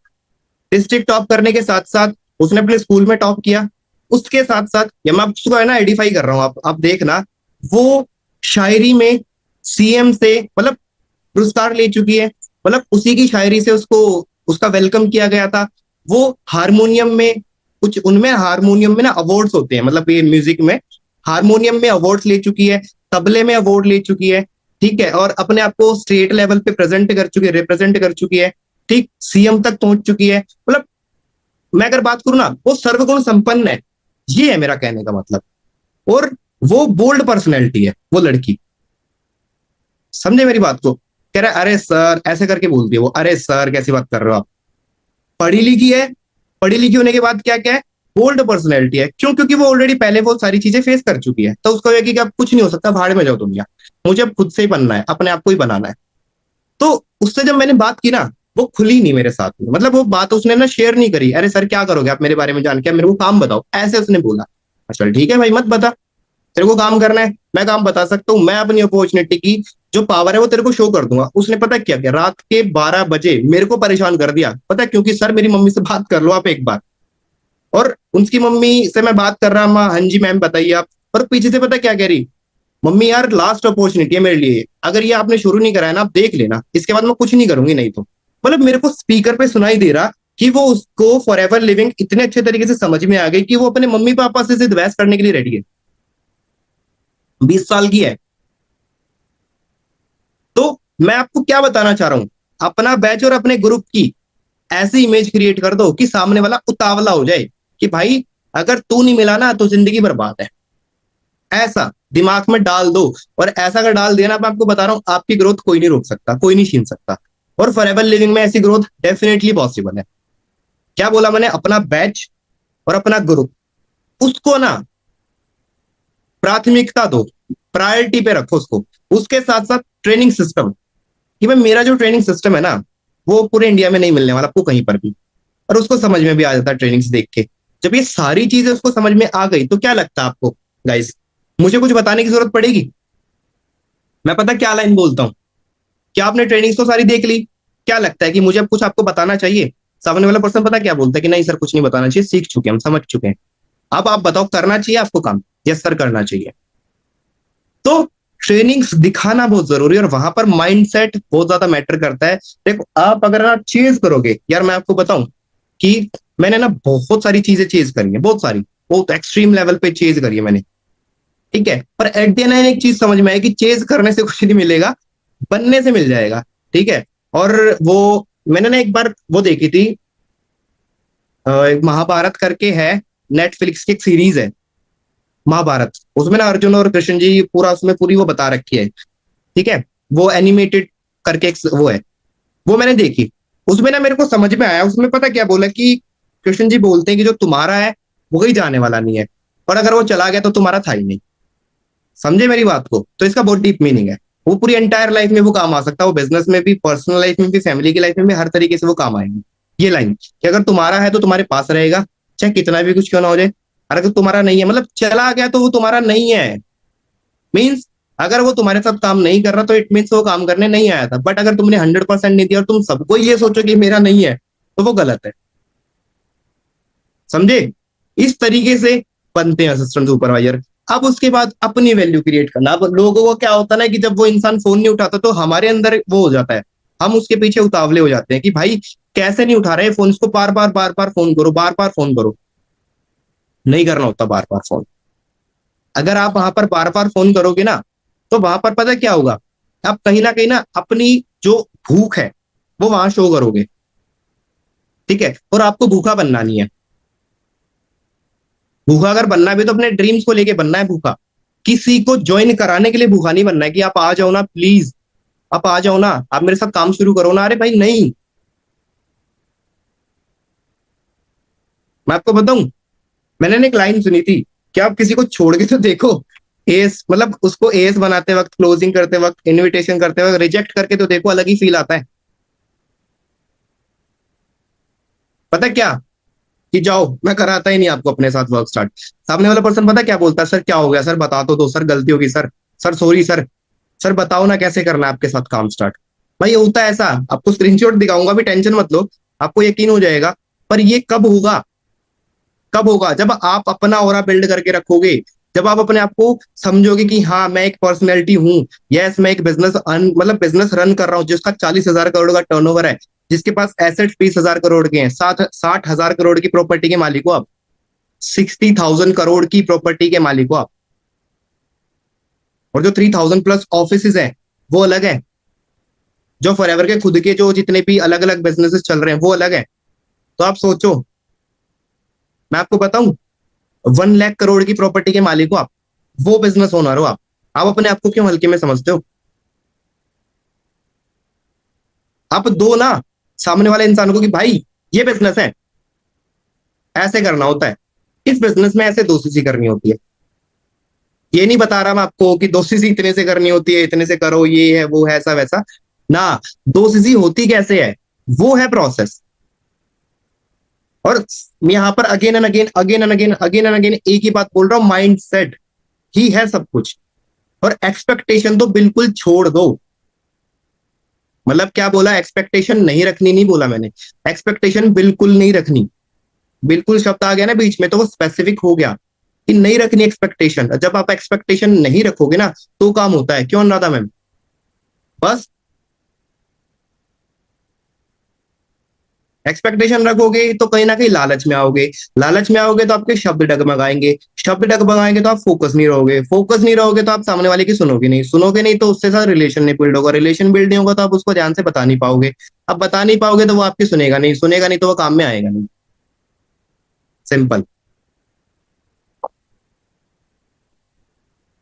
डिस्ट्रिक्ट टॉप करने के साथ साथ उसने अपने स्कूल में टॉप किया। उसके साथ साथ ये मैं उसको है ना आइडेंटिफाई कर रहा हूँ, आप देखना, वो शायरी में सीएम से मतलब पुरस्कार ले चुकी है, मतलब उसी की शायरी से उसको उसका वेलकम किया गया था। वो हारमोनियम में, कुछ उनमें हारमोनियम में ना अवार्ड्स होते हैं, मतलब ये म्यूजिक में हारमोनियम में अवार्ड्स ले चुकी है, तबले में अवार्ड ले चुकी है, ठीक है। और अपने आप को स्टेट लेवल पे प्रेजेंट कर चुकी है, रिप्रेजेंट कर चुकी है, ठीक, सीएम तक पहुंच चुकी है। मतलब मैं अगर बात करूं ना, वो सर्वगुण संपन्न है, ये है मेरा कहने का मतलब। और वो बोल्ड पर्सनैलिटी है वो लड़की, समझे मेरी बात को। कह रहा है अरे सर, ऐसे करके बोलती है वो, अरे सर कैसी बात कर रहे हो आप, पढ़ी लिखी है। पढ़ी लिखी होने के बाद क्या क्या है, बोल्ड पर्सनैलिटी है। क्यों? क्योंकि वो ऑलरेडी पहले वो सारी चीजें फेस कर चुकी है, तो उसको यह कि अब कुछ नहीं हो सकता, भाड़ में जाओ दुनिया, मुझे अब खुद से ही बनना है, अपने आप को ही बनाना है। तो उससे जब मैंने बात की ना, वो खुली नहीं मेरे साथ में, मतलब वो बात उसने ना शेयर नहीं करी। अरे सर क्या करोगे आप मेरे बारे में जान के, मेरे को काम बताओ, ऐसे उसने बोला। चल ठीक है भाई मत बता, तेरे को काम करना है, मैं काम बता सकता हूँ। मैं अपनी अपॉर्चुनिटी की जो पावर है वो तेरे को शो कर दूंगा। उसने पता क्या किया, रात के 12 बजे मेरे को परेशान कर दिया, पता है क्योंकि सर मेरी मम्मी से बात कर लो आप एक बार। और उनकी मम्मी से मैं बात कर रहा, माँ हाँ जी मैम बताइए आप। और पीछे से पता क्या कह रही, मम्मी यार लास्ट अपॉर्चुनिटी है मेरे लिए, अगर ये आपने शुरू नहीं कराया ना आप देख लेना, इसके बाद मैं कुछ नहीं करूंगी नहीं तो। मतलब मेरे को स्पीकर पे सुनाई दे रहा कि वो उसको फॉर एवर लिविंग इतने अच्छे तरीके से समझ में आ गई कि वो अपने मम्मी पापा से जिद बहस करने के लिए रेडी है। 20 साल की है। तो मैं आपको क्या बताना चाह रहा हूं, अपना बैच और अपने ग्रुप की ऐसी इमेज क्रिएट कर दो कि सामने वाला उतावला हो जाए कि भाई अगर तू नहीं मिला ना तो जिंदगी बर्बाद है, ऐसा दिमाग में डाल दो। और ऐसा अगर डाल दिया ना, मैं आपको बता रहा हूँ आपकी ग्रोथ कोई नहीं रोक सकता, कोई नहीं छीन सकता। और फॉरएवर लिविंग में ऐसी ग्रोथ डेफिनेटली पॉसिबल है। क्या बोला मैंने, अपना बैच और अपना ग्रुप, उसको ना प्राथमिकता दो, प्रायोरिटी पे रखो उसको। उसके साथ साथ ट्रेनिंग सिस्टम, कि भाई मेरा जो ट्रेनिंग सिस्टम है ना, वो पूरे इंडिया में नहीं मिलने वाला आपको कहीं पर भी। और उसको समझ में भी आ जाता है ट्रेनिंग से देख के। जब ये सारी चीजें उसको समझ में आ गई तो क्या लगता है आपको गाइस, मुझे कुछ बताने की जरूरत पड़ेगी? मैं पता क्या लाइन बोलता हूँ, क्या आपने ट्रेनिंग्स तो सारी देख ली, क्या लगता है कि मुझे अब कुछ आपको बताना चाहिए? सामने वाला पर्सन पता क्या बोलता है कि नहीं सर कुछ नहीं बताना चाहिए, सीख चुके हैं हम, समझ चुके हैं। अब आप बताओ करना चाहिए आपको काम? यस सर करना चाहिए। तो ट्रेनिंग्स दिखाना बहुत जरूरी है, और वहां पर माइंडसेट बहुत ज्यादा मैटर करता है। देखो आप अगर आप चेज करोगे, यार मैं आपको बताऊं कि मैंने ना बहुत सारी चीजें चेज करी है, बहुत सारी, बहुत एक्सट्रीम लेवल पे चेज करी है मैंने। ठीक है, पर एट द एंड एक चीज समझ में आए कि चेज करने से कुछ नहीं मिलेगा, बनने से मिल जाएगा। ठीक है। और वो मैंने ना एक बार वो देखी थी, एक महाभारत करके है, नेटफ्लिक्स की एक सीरीज है महाभारत, उसमें ना अर्जुन और कृष्ण जी पूरा उसमें पूरी वो बता रखी है। ठीक है। वो एनिमेटेड करके एक वो है, वो मैंने देखी। उसमें ना मेरे को समझ में आया, उसमें पता क्या बोला कि कृष्ण जी बोलते हैं कि जो तुम्हारा है वो कहीं जाने वाला नहीं है, और अगर वो चला गया तो तुम्हारा था ही नहीं। समझे मेरी बात को? तो इसका बहुत डीप मीनिंग है। वो पूरी एंटायर लाइफ में वो काम आ सकता है, वो बिजनेस में भी, पर्सनल लाइफ में भी, फैमिली की लाइफ में भी, हर तरीके से वो काम आएगी। ये लाइन कि अगर तुम्हारा है तो तुम्हारे पास रहेगा, चाहे कितना भी कुछ क्यों ना हो जाए। और अगर तुम्हारा नहीं है, मतलब चला गया, तो वो तुम्हारा नहीं है। मीन्स अगर वो तुम्हारे साथ काम नहीं कर रहा तो इट मीन्स वो काम करने नहीं आया था। बट अगर तुमने 100% नहीं दिया और तुम सबको ये सोचो कि मेरा नहीं है, तो वो गलत है। समझे? इस तरीके से बनते हैं असिस्टेंट सुपरवाइजर। अब उसके बाद अपनी वैल्यू क्रिएट करना। अब लोगों को क्या होता है ना कि जब वो इंसान फोन नहीं उठाता तो हमारे अंदर वो हो जाता है, हम उसके पीछे उतावले हो जाते हैं कि भाई कैसे नहीं उठा रहे फोन, इसको बार बार फोन करो, बार बार फोन करो। नहीं करना होता बार बार फोन। अगर आप वहां पर बार बार फोन करोगे ना, तो वहां पर पता क्या होगा, आप कहीं ना अपनी जो भूख है वो वहां शो करोगे। ठीक है। और आपको भूखा बनना नहीं है। भूखा अगर बनना भी तो अपने ड्रीम्स को लेके बनना है भूखा। किसी को ज्वाइन कराने के लिए भूखा नहीं बनना है कि आप आ जाओ ना प्लीज, आप आ जाओ ना, आप मेरे साथ काम शुरू करो ना। अरे भाई नहीं। मैं आपको बताऊं, मैंने ना एक लाइन सुनी थी कि आप किसी को छोड़ के तो देखो, एस मतलब उसको एस बनाते वक्त, क्लोजिंग करते वक्त, इनविटेशन करते वक्त रिजेक्ट करके तो देखो, अलग ही फील आता है। पता क्या, कि जाओ, मैं कराता ही नहीं आपको अपने साथ वर्क स्टार्ट। सामने वाला पर्सन पता क्या बोलता है, सर क्या हो गया, सर बता तो दो, सर गलती होगी sir, sir sorry sir, sir बताओ ना कैसे करना है आपके साथ काम स्टार्ट। भाई ये होता है ऐसा, आपको स्क्रीनशॉट दिखाऊंगा भी, टेंशन मत लो, आपको यकीन हो जाएगा। पर ये कब होगा? कब होगा? जब आप अपना ऑरा बिल्ड करके रखोगे, जब आप अपने आप को समझोगे कि हाँ मैं एक पर्सनैलिटी हूँ। यस, मैं एक बिजनेस मतलब बिजनेस रन कर रहा हूँ जिसका 40,000 करोड़ का टर्नओवर है, जिसके पास एसेट्स 20,000 करोड़ के हैं, 60,000 करोड़ की प्रॉपर्टी के मालिक हो आप। 60,000 करोड़ की प्रॉपर्टी के मालिक हो आप। और जो 3,000+ ऑफिस है वो अलग है। जो फॉरएवर के खुद के जो जितने भी अलग अलग बिजनेसेस चल रहे हैं वो अलग है। तो आप सोचो, मैं आपको बताऊं, 1 लाख करोड़ की प्रॉपर्टी के मालिक हो आप, वो बिजनेस ओनर हो आप अपने आप को क्यों हल्के में समझते हो? आप दो ना सामने वाले इंसान को कि भाई ये बिजनेस है, ऐसे करना होता है, इस बिजनेस में ऐसे दोस्ती करनी होती है। ये नहीं बता रहा मैं आपको कि दोस्ती इतने से करनी होती है, इतने से करो, ये है वो है ऐसा वैसा ना। दोस्ती होती कैसे है, वो है प्रोसेस। और यहां पर again and again, again and again, again and again एक ही बात बोल रहा हूं, माइंड सेट ही है सब कुछ। और एक्सपेक्टेशन तो बिल्कुल छोड़ दो। मतलब क्या बोला, एक्सपेक्टेशन नहीं रखनी नहीं बोला मैंने, एक्सपेक्टेशन बिल्कुल नहीं रखनी। बिल्कुल शब्द आ गया ना बीच में तो वो स्पेसिफिक हो गया कि नहीं रखनी एक्सपेक्टेशन। जब आप एक्सपेक्टेशन नहीं रखोगे ना तो काम होता है। क्यों अनुराधा मैम? बस एक्सपेक्टेशन रखोगे तो कहीं ना कहीं लालच में आओगे, लालच में आओगे तो आपके शब्द डगमगाएंगे, शब्द डगमगाएंगे तो आप फोकस नहीं रहोगे, फोकस नहीं रहोगे तो आप सामने वाले की सुनोगे नहीं, सुनोगे नहीं तो उससे साथ रिलेशन नहीं बिल्ड होगा, रिलेशन बिल्ड नहीं होगा तो आप उसको ध्यान से बता नहीं पाओगे, अब बता नहीं पाओगे तो वो आपकी सुनेगा नहीं, सुनेगा नहीं तो वो काम में आएगा नहीं। सिंपल।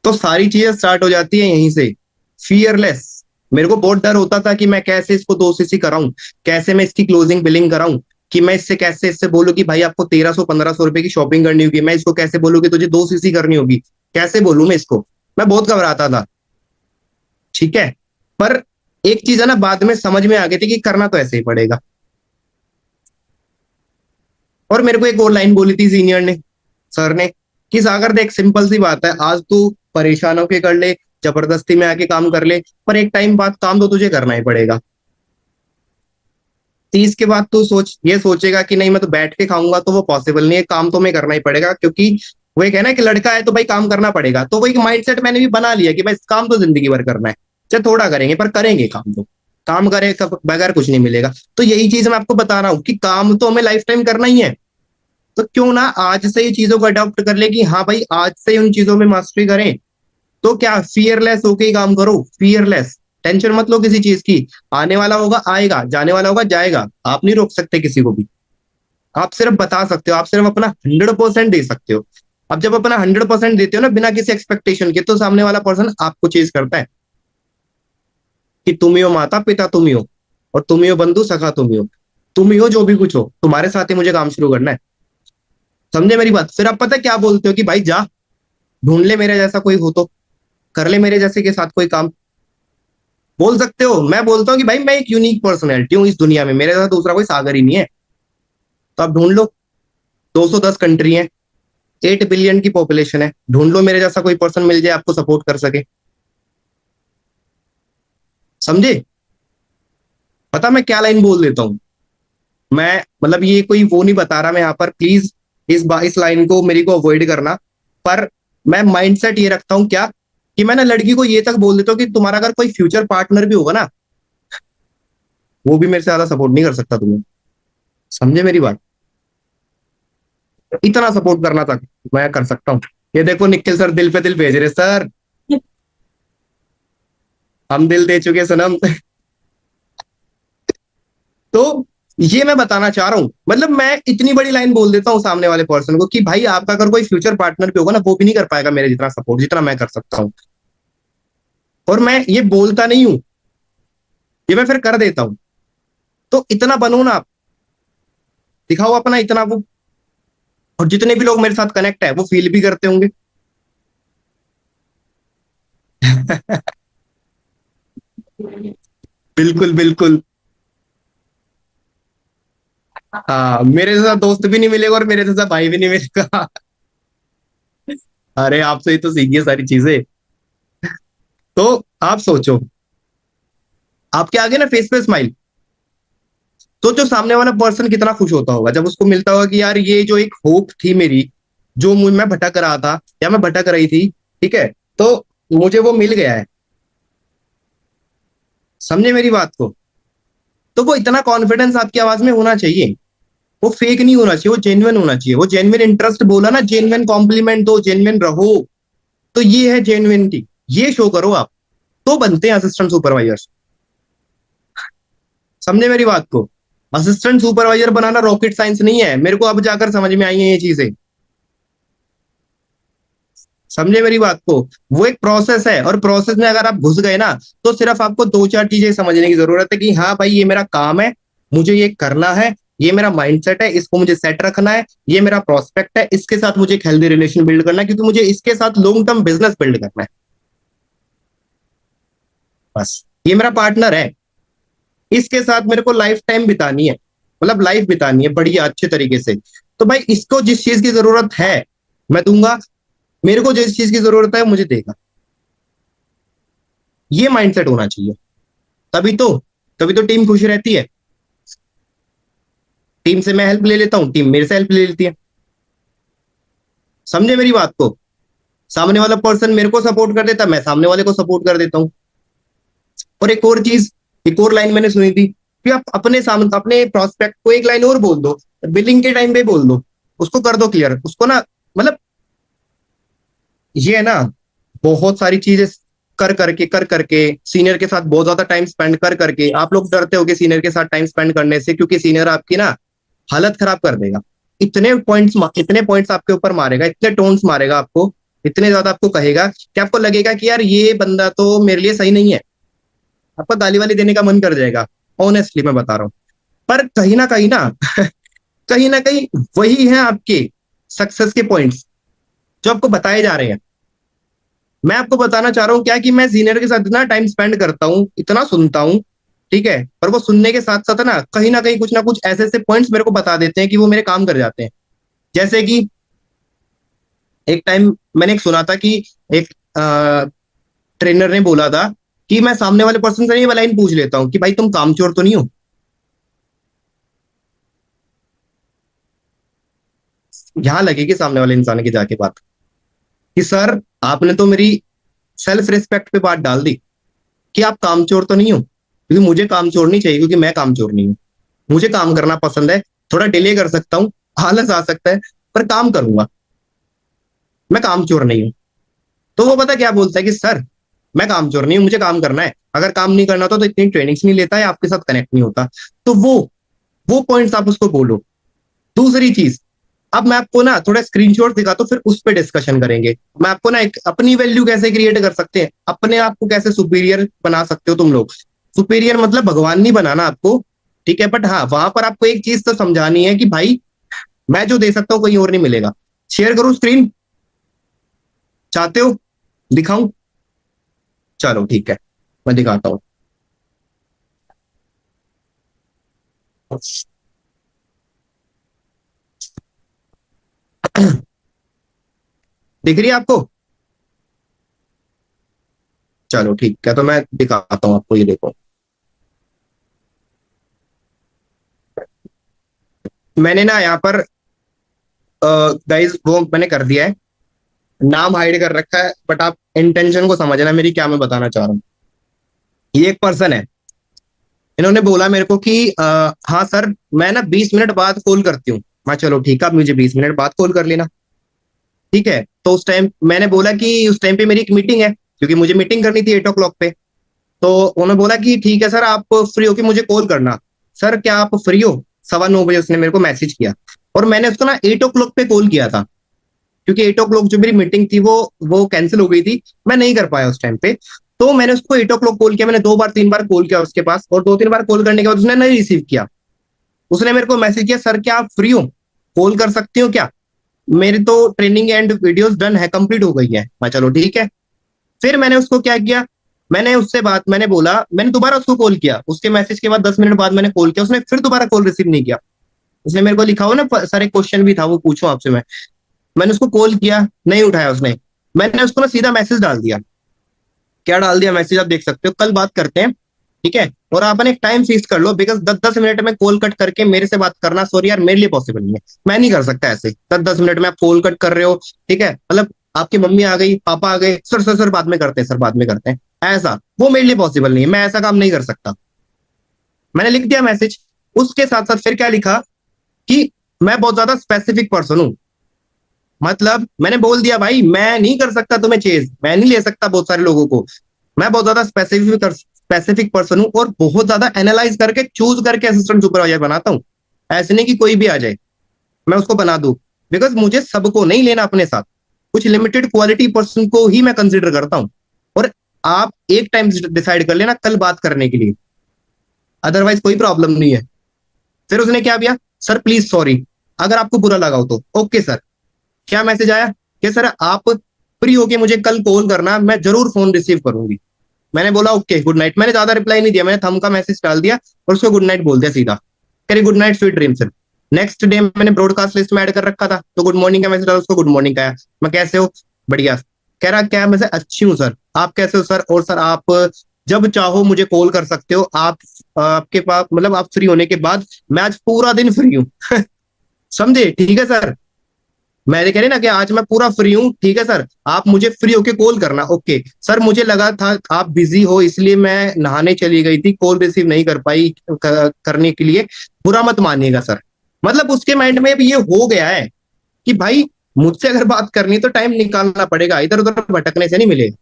तो सारी चीजें स्टार्ट हो जाती है यहीं से। फियरलेस। मेरे को बहुत डर होता था कि मैं कैसे इसको 2 सीसी कराऊं, कैसे मैं इसकी क्लोजिंग बिलिंग कराऊं, कि मैं इससे कैसे इससे बोलूं कि भाई आपको 1,300-1,500 रुपए की शॉपिंग करनी होगी, मैं इसको कैसे बोलूं कि तुझे 2 सीसी करनी होगी, कैसे बोलूं मैं इसको। मैं बहुत घबराता था। ठीक है। पर एक चीज है ना, बाद में समझ में आ गई थी कि करना तो ऐसे ही पड़ेगा। और मेरे को एक और लाइन बोली थी सीनियर ने, सर ने, कि सागर देख सिंपल सी बात है, आज तू परेशान होके कर ले, जबरदस्ती में आके काम कर ले, पर एक टाइम बाद काम तो तुझे करना ही पड़ेगा। 30 के बाद तू सोच, ये सोचेगा कि नहीं मैं तो बैठ के खाऊंगा, तो वो पॉसिबल नहीं है, काम तो मैं करना ही पड़ेगा, क्योंकि वो एक है ना कि लड़का है तो भाई काम करना पड़ेगा। तो वो एक माइंडसेट मैंने भी बना लिया कि भाई काम तो जिंदगी भर करना है, चाहे थोड़ा करेंगे पर करेंगे काम तो। काम करे बगैर कुछ नहीं मिलेगा। तो यही चीज मैं आपको बता रहा हूँ कि काम तो हमें लाइफ टाइम करना ही है। तो क्यों ना आज से ही चीजों को अडॉप्ट कर ले कि हाँ भाई आज से ही उन चीजों में मास्टरी करें। तो क्या फियरलेस होके ही काम करो, फियरलेस। टेंशन मत लो किसी चीज की। आने वाला होगा आएगा, जाने वाला होगा जाएगा, आप नहीं रोक सकते किसी को भी। आप सिर्फ बता सकते हो, आप सिर्फ अपना 100% दे सकते हो। अब जब अपना 100% देते हो ना बिना किसी एक्सपेक्टेशन के, तो सामने वाला पर्सन आपको चेज करता है कि तुम ही हो माता पिता, तुम ही हो, और तुम ही हो बंधु सखा, तुम ही हो, तुम ही हो जो भी कुछ हो, तुम्हारे साथ ही मुझे काम शुरू करना है। समझे मेरी बात? फिर आप पता है क्या बोलते हो कि भाई जा ढूंढ ले मेरे जैसा कोई हो तो, कर ले मेरे जैसे के साथ कोई काम। बोल सकते हो। मैं बोलता हूँ कि भाई मैं एक यूनिक पर्सनैलिटी हूँ इस दुनिया में, मेरे साथ दूसरा कोई सागर ही नहीं है। तो आप ढूंढ लो। 210 कंट्री है, 8 बिलियन की पॉपुलेशन है, ढूंढ लो मेरे जैसा कोई पर्सन मिल जाए आपको सपोर्ट कर सके। समझे? पता मैं क्या लाइन बोल देता हूँ? मैं मतलब ये कोई वो नहीं बता रहा मैं यहाँ पर, प्लीज इस लाइन को मेरी को अवॉइड करना। पर मैं माइंडसेट ये रखता हूँ क्या, कि मैं ना लड़की को ये तक बोल देता हूँ कि तुम्हारा अगर कोई फ्यूचर पार्टनर भी होगा ना, वो भी मेरे से ज्यादा सपोर्ट नहीं कर सकता तुम्हें। समझे मेरी बात? इतना सपोर्ट करना तक मैं कर सकता हूँ। ये देखो निखिल सर दिल पे दिल भेज रहे सर। हम दिल दे चुके सनम। तो ये मैं बताना चाह रहा हूं, मतलब मैं इतनी बड़ी लाइन बोल देता हूँ सामने वाले पर्सन को कि भाई आपका अगर कोई फ्यूचर पार्टनर भी होगा ना, वो भी नहीं कर पाएगा मेरे जितना सपोर्ट जितना मैं कर सकता हूँ। और मैं ये बोलता नहीं हूं, ये मैं फिर कर देता हूं। तो इतना बनो ना आप, दिखाओ अपना इतना वो। और जितने भी लोग मेरे साथ कनेक्ट है वो फील भी करते होंगे। बिल्कुल बिल्कुल। हाँ, मेरे जैसा दोस्त भी नहीं मिलेगा और मेरे जैसा भाई भी नहीं मिलेगा। अरे आपसे ही तो सीखिए सारी चीजें। तो आप सोचो, आपके आगे ना फेस पे स्माइल, सोचो सामने वाला पर्सन कितना खुश होता होगा जब उसको मिलता होगा कि यार ये जो एक होप थी मेरी, जो मैं भटक रहा था या मैं भटक रही थी, ठीक है, तो मुझे वो मिल गया है। समझे मेरी बात को? तो वो इतना कॉन्फिडेंस आपकी आवाज में होना चाहिए। वो फेक नहीं होना चाहिए, वो जेन्युइन होना चाहिए। वो जेन्युइन इंटरेस्ट बोला ना, जेन्युइन कॉम्प्लीमेंट दो, जेन्युइन रहो। तो ये है जेन्युइनिटी, ये शो करो आप। तो बनते हैं असिस्टेंट सुपरवाइजर्स। समझे मेरी बात को? असिस्टेंट सुपरवाइजर बनाना रॉकेट साइंस नहीं है, मेरे को अब जाकर समझ में आई है ये चीजें। समझे मेरी बात को? वो एक प्रोसेस है, और प्रोसेस में अगर आप घुस गए ना, तो सिर्फ आपको दो चार चीजें समझने की जरूरत है कि हाँ भाई ये मेरा काम है, मुझे ये करना है, ये मेरा माइंडसेट है, इसको मुझे सेट रखना है, ये मेरा प्रोस्पेक्ट है, इसके साथ मुझे एक हेल्दी रिलेशन बिल्ड करना है, क्योंकि मुझे इसके साथ लॉन्ग टर्म बिजनेस बिल्ड करना है। बस ये मेरा पार्टनर है, इसके साथ मेरे को लाइफ टाइम बितानी है, मतलब लाइफ बितानी है बढ़िया अच्छे तरीके से। तो भाई इसको जिस चीज की जरूरत है मैं दूंगा, मेरे को जिस चीज की जरूरत है मुझे देगा। ये माइंडसेट होना चाहिए। तभी तो तभी तो टीम खुश रहती है। टीम से मैं हेल्प ले लेता हूँ, टीम मेरे से हेल्प ले लेती है। समझे मेरी बात को? सामने वाला पर्सन मेरे को सपोर्ट कर देता, मैं सामने वाले को सपोर्ट कर देता हूँ। और एक और चीज, एक और लाइन मैंने सुनी थी कि आप अपने सामने अपने प्रोस्पेक्ट को एक लाइन और बोल दो, बिलिंग के टाइम पे बोल दो, उसको कर दो क्लियर, उसको ना, मतलब ये है ना, बहुत सारी चीजें कर करके सीनियर के साथ बहुत ज्यादा टाइम स्पेंड कर करके आप लोग डरते हो कि सीनियर के साथ टाइम स्पेंड करने से, क्योंकि सीनियर आपकी ना हालत खराब कर देगा। इतने पॉइंट्स आपके ऊपर मारेगा, इतने टोन्स मारेगा आपको, इतने ज्यादा आपको कहेगा कि आपको लगेगा कि यार ये बंदा तो मेरे लिए सही नहीं है। आपको गाली वाली देने का मन कर जाएगा। ऑनेस्टली मैं बता रहा हूँ। पर कहीं ना कहीं ना कहीं वही है आपके सक्सेस के पॉइंट्स जो आपको बताए जा रहे हैं। मैं आपको बताना चाह रहा हूँ क्या, कि मैं सीनियर के साथ इतना टाइम स्पेंड करता हूँ, इतना सुनता हूँ, ठीक है, पर वो सुनने के साथ साथ ना कहीं कुछ ना कुछ ऐसे ऐसे पॉइंट्स मेरे को बता देते हैं कि वो मेरे काम कर जाते हैं। जैसे कि एक टाइम मैंने एक सुना था कि एक ट्रेनर ने बोला था कि मैं सामने वाले पर्सन से ये लाइन पूछ लेता हूँ कि भाई तुम कामचोर तो नहीं हो? यहाँ लगेगी सामने वाले इंसान की जाके बात कि सर आपने तो मेरी सेल्फ रिस्पेक्ट पे बात डाल दी कि आप कामचोर तो नहीं हो, क्योंकि मुझे कामचोर नहीं चाहिए, क्योंकि मैं कामचोर नहीं हूँ। मुझे काम करना पसंद है, थोड़ा डिले कर सकता हूँ, आलस आ सकता है, पर काम करूंगा, मैं काम चोर नहीं हूं। तो वो पता क्या बोलता है कि सर मैं काम चोर नहीं हूं, मुझे काम करना है, अगर काम नहीं करना होता तो इतनी ट्रेनिंग्स नहीं लेता है, आपके साथ कनेक्ट नहीं होता। तो वो पॉइंट्स आप उसको बोलो। दूसरी चीज, अब मैं आपको ना थोड़ा स्क्रीनशॉट दिखा, तो फिर उस पर डिस्कशन करेंगे। मैं आपको ना एक अपनी वैल्यू कैसे क्रिएट कर सकते हैं, अपने आप को कैसे सुपीरियर बना सकते हो तुम लोग। सुपीरियर मतलब भगवान नहीं बनाना आपको, ठीक है, बट हाँ वहां पर आपको एक चीज तो समझानी है कि भाई मैं जो दे सकता हूँ कहीं और नहीं मिलेगा। शेयर करूं स्क्रीन, चाहते हो दिखाऊं? चलो ठीक है, मैं दिखाता हूँ। दिख रही है आपको? चलो ठीक है, तो मैं दिखाता हूँ आपको, ये देखो। मैंने ना यहाँ पर गाइस वो मैंने कर दिया है, नाम हाइड कर रखा है, बट आप इंटेंशन को समझना मेरी, क्या मैं बताना चाह रहा हूँ। ये एक पर्सन है, इन्होंने बोला मेरे को कि हाँ सर मैं ना 20 मिनट बाद कॉल करती हूँ। मैं चलो ठीक है, आप मुझे 20 मिनट बाद कॉल कर लेना, ठीक है। तो उस टाइम मैंने बोला कि उस टाइम पे मेरी एक मीटिंग है, क्योंकि मुझे मीटिंग करनी थी 8 o'clock पे। तो उन्होंने बोला कि ठीक है सर आप फ्री हो कि मुझे कॉल करना। सर क्या आप फ्री हो? 9:15 उसने मेरे को मैसेज किया, और मैंने उसको ना 8 o'clock पे कॉल किया था, क्योंकि 8 o'clock जो मेरी मीटिंग थी वो कैंसिल हो गई थी, मैं नहीं कर पाया उस टाइम पे। तो मैंने उसको 8 o'clock कॉल किया, मैंने 2 बार 3 बार कॉल किया उसके पास, और 2 3 बार कॉल करने के बाद उसने नहीं रिसीव किया। उसने मेरे को मैसेज किया, सर क्या आप फ्री हो, कॉल कर सकती हो क्या? मेरी तो ट्रेनिंग एंड वीडियोस डन है, कंप्लीट हो गई है। मैं चलो ठीक है। फिर मैंने उसको क्या किया, मैंने उससे बात, मैंने बोला, मैंने दोबारा उसको कॉल किया, उसके मैसेज के बाद 10 मिनट बाद मैंने कॉल किया, उसने फिर दोबारा कॉल रिसीव नहीं किया। उसने मेरे को लिखा हुआ ना, सारे क्वेश्चन भी था वो पूछूं आपसे मैं। मैंने उसको कॉल किया, नहीं उठाया उसने। मैंने उसको ना सीधा मैसेज डाल दिया। क्या डाल दिया मैसेज, आप देख सकते हो, कल बात करते हैं, ठीक है। और आप एक टाइम फिक्स कर लो, बिकॉज 10 10 मिनट में कॉल कट करके मेरे से बात करना, सॉरी यार मेरे लिए पॉसिबल नहीं है, मैं नहीं कर सकता ऐसे 10 10 मिनट में आप कॉल कट कर रहे हो, ठीक है। मतलब आपकी मम्मी आ गई, पापा आ गए, सर सर सर बाद में करते हैं, सर बाद में करते हैं, ऐसा वो मेरे लिए पॉसिबल नहीं है, मैं ऐसा काम नहीं कर सकता। मैंने लिख दिया मैसेज। उसके साथ साथ फिर क्या लिखा कि मैं बहुत ज्यादा स्पेसिफिक पर्सन हूँ। मतलब मैंने बोल दिया भाई मैं नहीं कर सकता तुम्हें चेज, मैं नहीं ले सकता बहुत सारे लोगों को, मैं बहुत ज्यादा स्पेसिफिक पर्सन हूँ, और बहुत ज्यादा एनालाइज करके चूज करके असिस्टेंट सुपरवाइजर बनाता हूँ। ऐसे नहीं कि कोई भी आ जाए मैं उसको बना दूं, बिकॉज मुझे सबको नहीं लेना अपने साथ, कुछ लिमिटेड क्वालिटी पर्सन को ही मैं कंसिडर करता हूँ। और आप एक टाइम डिसाइड कर लेना कल बात करने के लिए, अदरवाइज कोई प्रॉब्लम नहीं है। फिर उसने क्या किया, सर प्लीज सॉरी, अगर आपको बुरा लगा हो तो ओके सर। क्या मैसेज आया कि सर आप फ्री होके मुझे कल कॉल करना, मैं जरूर फोन रिसीव करूंगी। मैंने बोला ओके गुड नाइट, मैंने ज्यादा रिप्लाई नहीं दिया, मैंने थम का मैसेज डाल दिया और उसको गुड नाइट बोल दिया सीधा, कह रही good night sweet dream sir. Next day मैंने ब्रॉडकास्ट लिस्ट में ऐड कर रखा था, तो गुड मॉर्निंग का मैसेज डाला, उसको गुड मॉर्निंग का आया, मैं कैसे हो, बढ़िया। कह रहा क्या, मैं अच्छी हूँ सर, आप कैसे हो सर, और सर आप जब चाहो मुझे कॉल कर सकते हो, आप आपके पास मतलब आप फ्री होने के बाद, मैं आज पूरा दिन फ्री हूँ। समझे, ठीक है सर। मैंने कह रही ना कि आज मैं पूरा फ्री हूँ, ठीक है सर, आप मुझे फ्री होके कॉल करना, ओके सर। मुझे लगा था आप बिजी हो, इसलिए मैं नहाने चली गई थी, कॉल रिसीव नहीं कर पाई करने के लिए, बुरा मत मानिएगा सर। मतलब उसके माइंड में अब ये हो गया है कि भाई मुझसे अगर बात करनी तो टाइम निकालना पड़ेगा, इधर उधर भटकने से नहीं मिलेगा,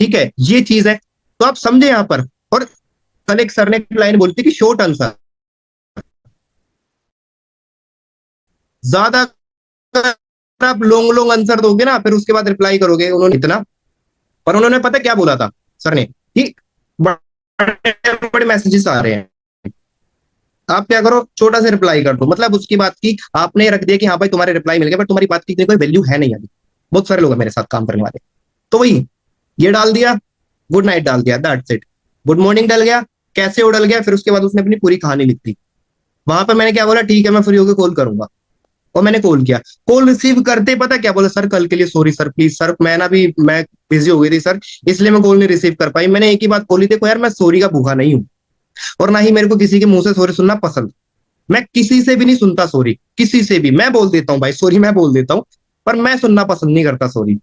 ठीक है, ये चीज है। तो आप समझे यहाँ पर। और कल एक सर ने एक लाइन बोली थी कि शॉर्ट आंसर, ज्यादा अगर आप लॉन्ग लॉन्ग आंसर दोगे ना, फिर उसके बाद रिप्लाई करोगे, उन्होंने इतना। पर उन्होंने पता क्या बोला था सर ने, कि बड़े बड़े मैसेजेस आ रहे हैं, आप क्या करो छोटा सा रिप्लाई कर दो। मतलब उसकी बात की आपने रख दिया कि हाँ भाई तुम्हारे रिप्लाई मिल गए, पर तुम्हारी बात की इतनी कोई वैल्यू है नहीं अभी। बहुत सारे लोग हैं मेरे साथ काम करने वाले, तो वही ये डाल दिया, गुड नाइट डाल दिया, दैट्स इट। गुड मॉर्निंग डल गया, कैसे उड़ल गया, फिर उसके बाद उसने अपनी पूरी कहानी लिख दी। वहां पर मैंने क्या बोला, ठीक है मैं फ्री होकर कॉल करूंगा, और मैंने कॉल किया। कॉल रिसीव करते पता क्या बोला, सर कल के लिए सॉरी सर, प्लीज सर, मैं ना भी मैं बिजी हो गई थी सर, इसलिए मैं कॉल नहीं रिसीव कर पाई। मैंने एक ही बात बोली, देखो यार मैं सॉरी का भूखा नहीं हूँ, और ना ही मेरे को किसी के मुंह से सॉरी सुनना पसंद। मैं किसी से भी नहीं सुनता सॉरी, किसी से भी मैं बोल देता हूँ भाई सॉरी, मैं बोल देता हूँ, पर मैं सुनना पसंद नहीं करता सॉरी।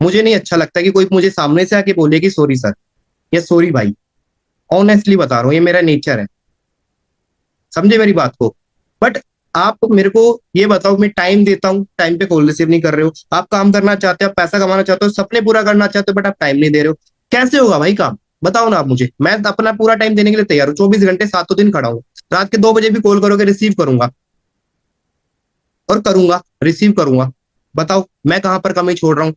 मुझे नहीं अच्छा लगता कि कोई मुझे सामने से आके बोले कि सॉरी सर या सॉरी भाई। ऑनेस्टली बता रहा हूँ, ये मेरा नेचर है, समझे मेरी बात को। बट आप मेरे को ये बताओ, मैं टाइम देता हूँ, टाइम पे कॉल रिसीव नहीं कर रहे हो। आप काम करना चाहते हो, आप पैसा कमाना चाहते हो, सपने पूरा करना चाहते हो, बट आप टाइम नहीं दे रहे हो। कैसे होगा भाई काम? बताओ ना आप मुझे। मैं अपना पूरा टाइम देने के लिए तैयार हूँ, 24 घंटे 7 दिन खड़ा हूँ। रात के 2 बजे भी कॉल करोगे, रिसीव करूंगा और करूंगा, रिसीव करूंगा। बताओ मैं कहां पर कमी छोड़ रहा हूँ?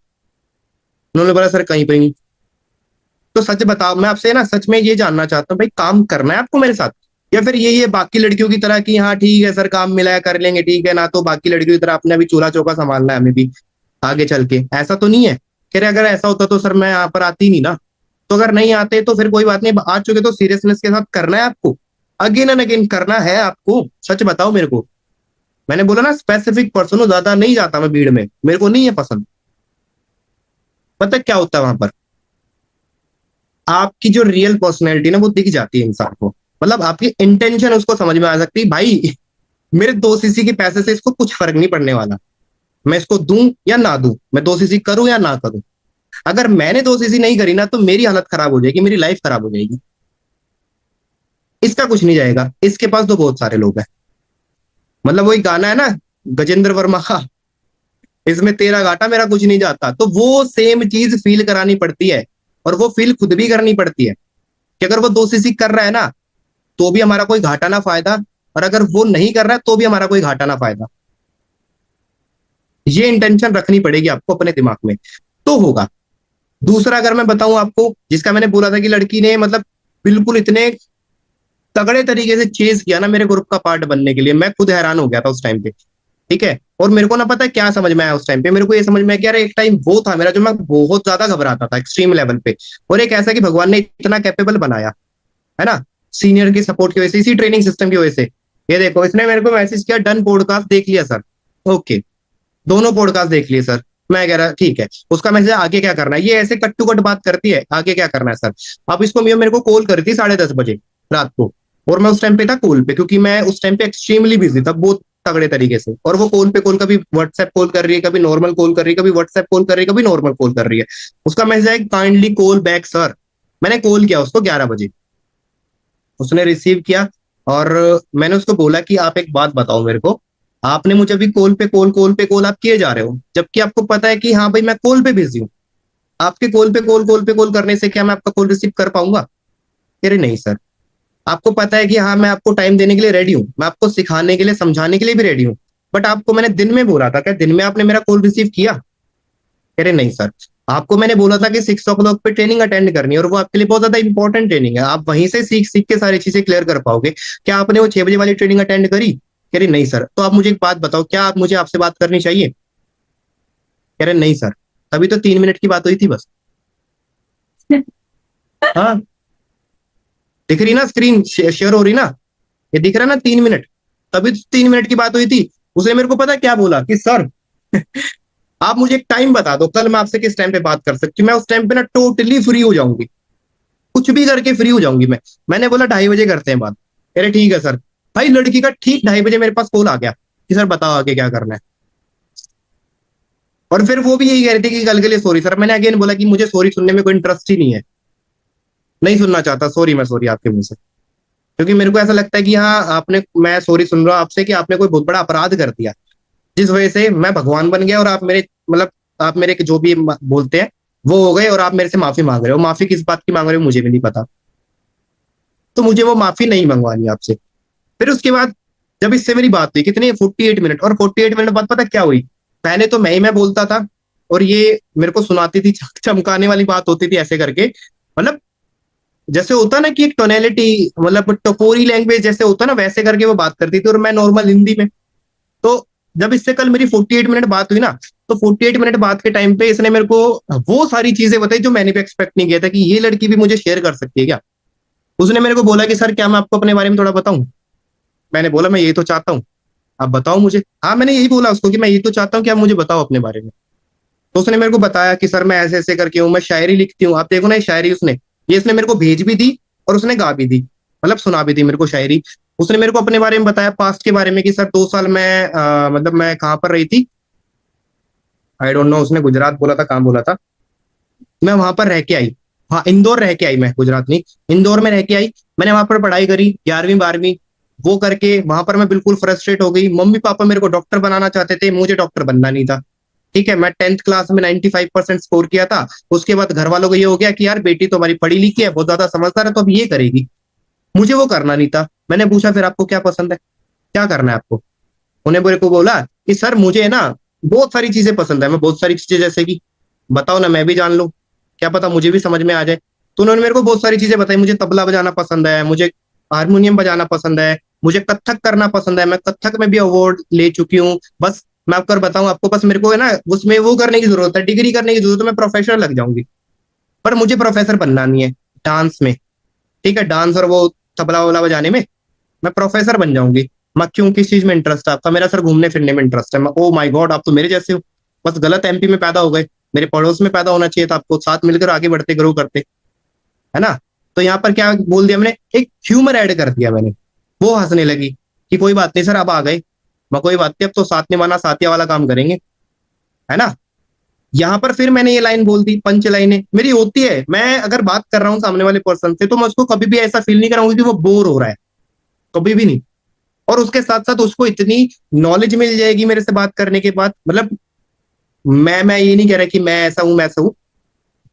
उन्होंने बोला सर कहीं पे नहीं। तो सच बताओ, मैं आपसे ना सच में ये जानना चाहता हूँ भाई, काम करना है आपको मेरे साथ, या फिर यही है बाकी लड़कियों की तरह कि हाँ ठीक है सर काम मिला है कर लेंगे, ठीक है ना, तो बाकी लड़कियों की तरह अपने अभी चूल्हा चौका संभालना है हमें भी आगे चल के? ऐसा तो नहीं है। कह रहे अगर ऐसा होता तो सर मैं यहाँ पर आती नहीं ना। तो अगर नहीं आते तो फिर कोई बात नहीं, आ चुके तो सीरियसनेस के साथ करना है आपको, अगेन एंड अगेन करना है आपको। सच बताओ मेरे को। मैंने बोला ना स्पेसिफिक पर्सन हो, ज्यादा नहीं जाता मैं भीड़ में, मेरे को नहीं है पसंद। पता है क्या होता है वहां पर? आपकी जो रियल पर्सनैलिटी ना वो दिख जाती है इंसान को। मतलब आपकी इंटेंशन उसको समझ में आ सकती है भाई। मेरे 2 सीसी के पैसे से इसको कुछ फर्क नहीं पड़ने वाला, मैं इसको दूं या ना दूं, मैं 2 सीसी करूं या ना करूं। अगर मैंने 2 सीसी नहीं करी ना तो मेरी हालत खराब हो जाएगी, मेरी लाइफ खराब हो जाएगी। इसका कुछ नहीं जाएगा, इसके पास तो बहुत सारे लोग हैं। मतलब वही गाना है ना गजेंद्र वर्मा का, इसमें तेरा घाटा मेरा कुछ नहीं जाता। तो वो सेम चीज फील करानी पड़ती है, और वो फील खुद भी करनी पड़ती है कि अगर वो 2 सीसी कर रहा है ना तो भी हमारा कोई घाटा ना फायदा, और अगर वो नहीं कर रहा है तो भी हमारा कोई घाटा ना फायदा। ये इंटेंशन रखनी पड़ेगी आपको अपने दिमाग में, तो होगा। दूसरा अगर मैं बताऊं आपको, जिसका मैंने बोला था कि लड़की ने मतलब बिल्कुल इतने तगड़े तरीके से चेज किया ना मेरे ग्रुप का पार्ट बनने के लिए, मैं खुद हैरान हो गया था उस टाइम पे। ठीक है, और मेरे को ना पता है क्या समझ में आया उस टाइम पे, मेरे को ये समझ में आया कि यार एक टाइम वो था मेरा जो मैं बहुत ज्यादा घबराता था एक्सट्रीम लेवल पे, और एक ऐसा कि भगवान ने इतना कैपेबल बनाया है ना, सीनियर की सपोर्ट की वजह से, इसी ट्रेनिंग सिस्टम की वजह से। ये देखो इसने मेरे को मैसेज किया, डन पॉडकास्ट देख लिया सर। ओके, दोनों पॉडकास्ट देख लिए सर। मैं कह रहा ठीक है, उसका मैसेज आगे क्या करना है, ये ऐसे कट टू कट बात करती है, आगे क्या करना है सर। अब इसको मेरे को कॉल करी थी 10:30 बजे रात को, और मैं उस टाइम पे था कॉल पे, क्योंकि मैं उस टाइम पे एक्सट्रीमली बिजी था बहुत तगड़े तरीके से। और वो कॉल पे कॉल, कभी व्हाट्सएप कॉल कर रही है, कभी नॉर्मल कॉल कर रही है, कभी व्हाट्सएप कॉल कर रही है, कभी नॉर्मल कॉल कर रही है। उसका मैसेज है काइंडली कॉल बैक सर। मैंने कॉल किया उसको 11 बजे, उसने रिसीव किया, और मैंने उसको बोला कि आप एक बात बताओ मेरे को, आपने मुझे अभी कॉल पे कॉल आप किए जा रहे हो, जबकि आपको पता है कि हाँ भाई मैं कॉल पे बिजी हूँ। आपके कॉल पे कॉल करने से क्या मैं आपका कॉल रिसीव कर पाऊंगा? कह रहे नहीं सर। आपको पता है कि हाँ मैं आपको टाइम देने के लिए रेडी हूँ, मैं आपको सिखाने के लिए समझाने के लिए भी रेडी हूँ, बट आपको मैंने दिन में बोला था, क्या दिन में आपने मेरा कॉल रिसीव किया? कह रहे नहीं सर। आपको मैंने बोला था कि 6 o'clock पे ट्रेनिंग अटेंड करनी है, और वो आपके लिए बहुत ज्यादा इंपॉर्टेंट ट्रेनिंग है, आप वहीं से सीख सीख के सारी चीजें क्लियर कर पाओगे। क्या आपने वो 6 बजे वाली ट्रेनिंग अटेंड करी? कह रही नहीं सर। तो आप मुझे एक बात बताओ, क्या आप मुझे आपसे बात करनी चाहिए? कह रहे नहीं सर। तभी तो 3 मिनट की बात हुई थी बस। हाँ, दिख रही ना स्क्रीन शेयर हो रही ना, ये दिख रहा है ना 3 मिनट, तभी तो 3 मिनट की बात हुई थी। उसने मेरे को पता क्या बोला कि सर आप मुझे एक टाइम बता दो, कल मैं आपसे किस टाइम पे बात कर सकती हूँ, मैं उस टाइम पे ना टोटली फ्री हो जाऊंगी, कुछ भी करके फ्री हो जाऊंगी मैं। मैंने बोला 2:30 बजे करते हैं बात। अरे ठीक है सर। भाई लड़की का ठीक 2:30 बजे मेरे पास कॉल आ गया कि सर बताओ आगे क्या करना है। और फिर वो भी यही कह रही थी कि कल के लिए सॉरी सर। मैंने अगेन बोला कि मुझे सॉरी सुनने में कोई इंटरेस्ट ही नहीं है, नहीं सुनना चाहता सॉरी, मैं सॉरी आपके मुंह से। क्योंकि मेरे को ऐसा लगता है कि हाँ आपने, मैं सॉरी सुन रहा हूँ आपसे कि आपने कोई बहुत बड़ा अपराध कर दिया, जिस वजह से मैं भगवान बन गया, और आप मेरे मतलब आप मेरे जो भी बोलते हैं वो हो गए, और आप मेरे से माफी मांग रहे हो। माफी किस बात की मांग रहे हो मुझे भी नहीं पता, तो मुझे वो माफी नहीं मंगवानी आपसे। फिर उसके बाद जब इससे मेरी बात हुई कितने 48 मिनट, और 48 मिनट बाद पता क्या हुई, पहले तो मैं बोलता था, और ये मेरे को सुनाती थी, चमकाने वाली बात होती थी ऐसे करके, मतलब जैसे होता ना कि एक टोनेलिटी, मतलब टपोरी लैंग्वेज जैसे होता ना, वैसे करके वो बात करती थी, और मैं नॉर्मल हिंदी में। तो जब इससे कल मेरी 48 मिनट बात हुई ना, तो 48 मिनट बात के टाइम पे इसने मेरे को वो सारी चीजें बताई जो मैंने भी एक्सपेक्ट नहीं किया था कि ये लड़की भी मुझे शेयर कर सकती है क्या। उसने मेरे को बोला कि सर क्या मैं आपको अपने बारे में थोड़ा बताऊं? मैंने बोला मैं यही तो चाहता हूँ, आप बताओ मुझे। हाँ मैंने यही बोला उसको कि मैं यही तो चाहता हूँ कि आप मुझे बताओ अपने बारे में। तो उसने मेरे को बताया कि सर मैं ऐसे ऐसे करके हूँ, मैं शायरी लिखती हूँ। आप देखो ना ये शायरी उसने, ये इसने मेरे को भेज भी दी, और उसने गा भी दी, मतलब सुना भी दी मेरे को शायरी। उसने मेरे को अपने बारे में बताया, पास्ट के बारे में, कि सर 2 साल मैं मतलब मैं कहाँ पर रही थी, आई डोंट नो, उसने गुजरात बोला था, कहाँ बोला था। मैं वहां पर रह के आई, हाँ इंदौर रह के आई, मैं गुजरात नहीं, इंदौर में रह के आई। मैंने वहां पर पढ़ाई करी 11वीं 12वीं, वो करके वहां पर मैं बिल्कुल फ्रस्ट्रेट हो गई। मम्मी पापा मेरे को डॉक्टर बनाना चाहते थे, मुझे डॉक्टर बनना नहीं था। ठीक है, मैं 10th क्लास में 95% स्कोर किया था। उसके बाद घर वालों को ये हो गया कि यार बेटी तो हमारी पढ़ी लिखी है, बहुत ज्यादा समझदार है, तो अब ये करेगी। मुझे वो करना नहीं था। मैंने पूछा फिर आपको क्या पसंद है, क्या करना है आपको? उन्हें मेरे को बोला कि सर मुझे ना बहुत सारी चीजें पसंद है। मैं बहुत सारी चीजें जैसे कि बताओ ना, मैं भी जान लूं, क्या पता मुझे भी समझ में आ जाए। तो उन्होंने मेरे को बहुत सारी चीजें बताई। मुझे तबला बजाना पसंद है, मुझे हारमोनियम बजाना पसंद है, मुझे कथक करना पसंद है, मैं कथक में भी अवार्ड ले चुकी हूँ। बस मैं आपको बताऊं, आपको बस मेरे को है ना उसमें वो करने की जरूरत है, डिग्री करने की जरूरत है, मैं प्रोफेसर लग जाऊंगी। पर मुझे प्रोफेसर बनना नहीं है डांस में। ठीक है, डांस और वो तबला वबला बजाने में मैं प्रोफेसर बन जाऊंगी। मैं क्यों, किस चीज में इंटरेस्ट है आपका? मेरा सर घूमने फिरने में इंटरेस्ट है। मैं ओ माय गॉड, आप तो मेरे जैसे हो। बस गलत एमपी में पैदा हो गए। मेरे पड़ोस में पैदा होना चाहिए था आपको, साथ मिलकर आगे बढ़ते ग्रो करते, है ना? तो यहाँ पर क्या बोल दिया मैंने, एक ह्यूमर ऐड कर दिया मैंने। वो हंसने लगी कि कोई बात नहीं सर, अब आ गए। मैं कोई बात नहीं, अब तो साथ निभाना साथिया वाला काम करेंगे, है ना? यहाँ पर फिर मैंने ये लाइन बोल दी। पंच लाइनें मेरी होती है, मैं अगर बात कर रहा हूँ सामने वाले पर्सन से तो मैं उसको कभी भी ऐसा फील नहीं कराऊंगी कि वो बोर हो रहा है, कभी भी नहीं। और उसके साथ साथ उसको इतनी नॉलेज मिल जाएगी मेरे से बात करने के बाद, मतलब मैं ये नहीं कह रहा कि मैं ऐसा हूं, मैं ऐसा हूं।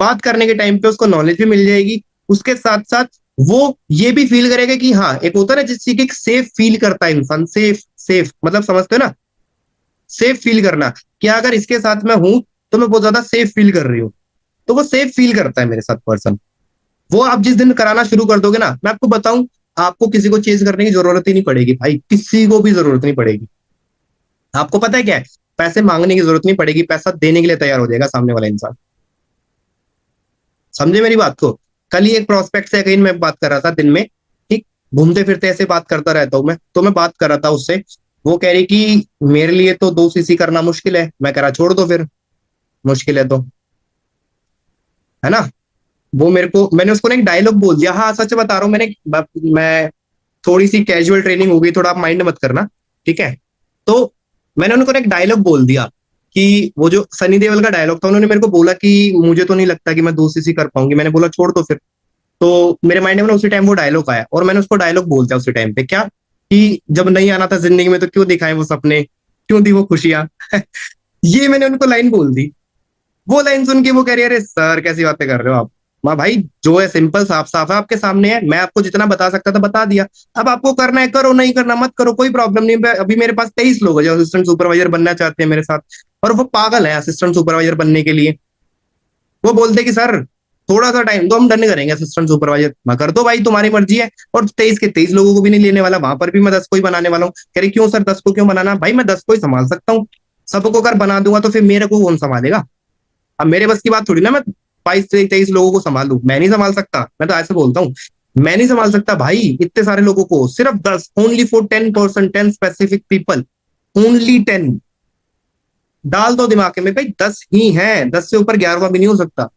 बात करने के टाइम पे उसको नॉलेज भी मिल जाएगी। उसके साथ साथ वो ये भी फील करेगा कि हाँ, एक होता है ना जिस चीज की सेफ फील करता है इंसान, सेफ सेफ मतलब समझते हो ना, सेफ फील करना, कि अगर इसके साथ मैं हूं तो मैं बहुत ज्यादा सेफ फील कर रही हूँ। तो वो सेफ फील करता है मेरे साथ पर्सन। वो आप जिस दिन कराना शुरू कर दोगे ना, मैं आपको बताऊं, आपको किसी को चेंज करने की जरूरत ही नहीं पड़ेगी भाई, किसी को भी जरूरत नहीं पड़ेगी। आपको पता है क्या है, पैसे मांगने की जरूरत नहीं पड़ेगी, पैसा देने के लिए तैयार हो जाएगा सामने वाला इंसान। समझे मेरी बात को? कल ही एक प्रोस्पेक्ट से अगेन मैं बात कर रहा था दिन में, ठीक, घूमते फिरते ऐसे बात करता रहता हूँ मैं, तो मैं बात कर रहा था उससे। वो कह रही कि मेरे लिए तो 2 सीसी करना मुश्किल है। मैं कह रहा छोड़ दो फिर, मुश्किल है तो, है ना? वो मेरे को, मैंने उसको ना एक डायलॉग बोल दिया। हाँ सच बता रहा हूँ, मैं थोड़ी सी कैजुअल ट्रेनिंग हो गई, थोड़ा आप माइंड मत करना, ठीक है? तो मैंने उनको एक डायलॉग बोल दिया कि वो जो सनी देओल का डायलॉग था, उन्होंने मेरे को बोला कि मुझे तो नहीं लगता कि मैं 2 सीसी कर पाऊंगी। मैंने बोला छोड़ दो फिर। तो मेरे माइंड में ना उसी टाइम वो डायलॉग आया, और मैंने उसको डायलॉग बोल दिया उसी टाइम पे, क्या कि जब नहीं आना था जिंदगी में तो क्यों दिखाए वो सपने, क्यों दी वो खुशियां। ये मैंने उनको लाइन बोल दी। वो लाइन सुन के वो कह रही है, अरे सर कैसी बातें कर रहे हो आप? माँ भाई, जो है सिंपल साफ साफ है, आपके सामने है। मैं आपको जितना बता सकता था बता दिया। अब आपको करना है करो, नहीं करना मत करो, कोई प्रॉब्लम नहीं। अभी मेरे पास 23 लोग हैं जो असिस्टेंट सुपरवाइजर बनना चाहते हैं मेरे साथ, और वो पागल है असिस्टेंट सुपरवाइजर बनने के लिए। वो बोलते कि सर थोड़ा सा टाइम दो, हम डन करेंगे असिस्टेंट सुपरवाइजर। मैं कर दो भाई, तुम्हारी मर्जी है। और 23 के 23 लोगों को भी नहीं लेने वाला, वहां पर भी मैं 10 को ही बनाने वाला हूँ। कह रही क्यों सर, 10 को क्यों बनाना? भाई मैं 10 को ही संभाल सकता हूँ। सबको अगर बना दूंगा तो फिर मेरे को कौन संभालेगा? अब मेरे बस की बात थोड़ी ना, मैं 22 से 23 लोगों को संभाल लूं। मैं नहीं संभाल सकता, मैं तो ऐसे बोलता हूँ। मैं नहीं संभाल सकता भाई इतने सारे लोगों को, सिर्फ 10, only for 10%, 10 specific people, only 10। डाल दो दिमाग में भाई, 10 ही हैं, 10 से ऊपर 11वां भी नहीं हो सकता।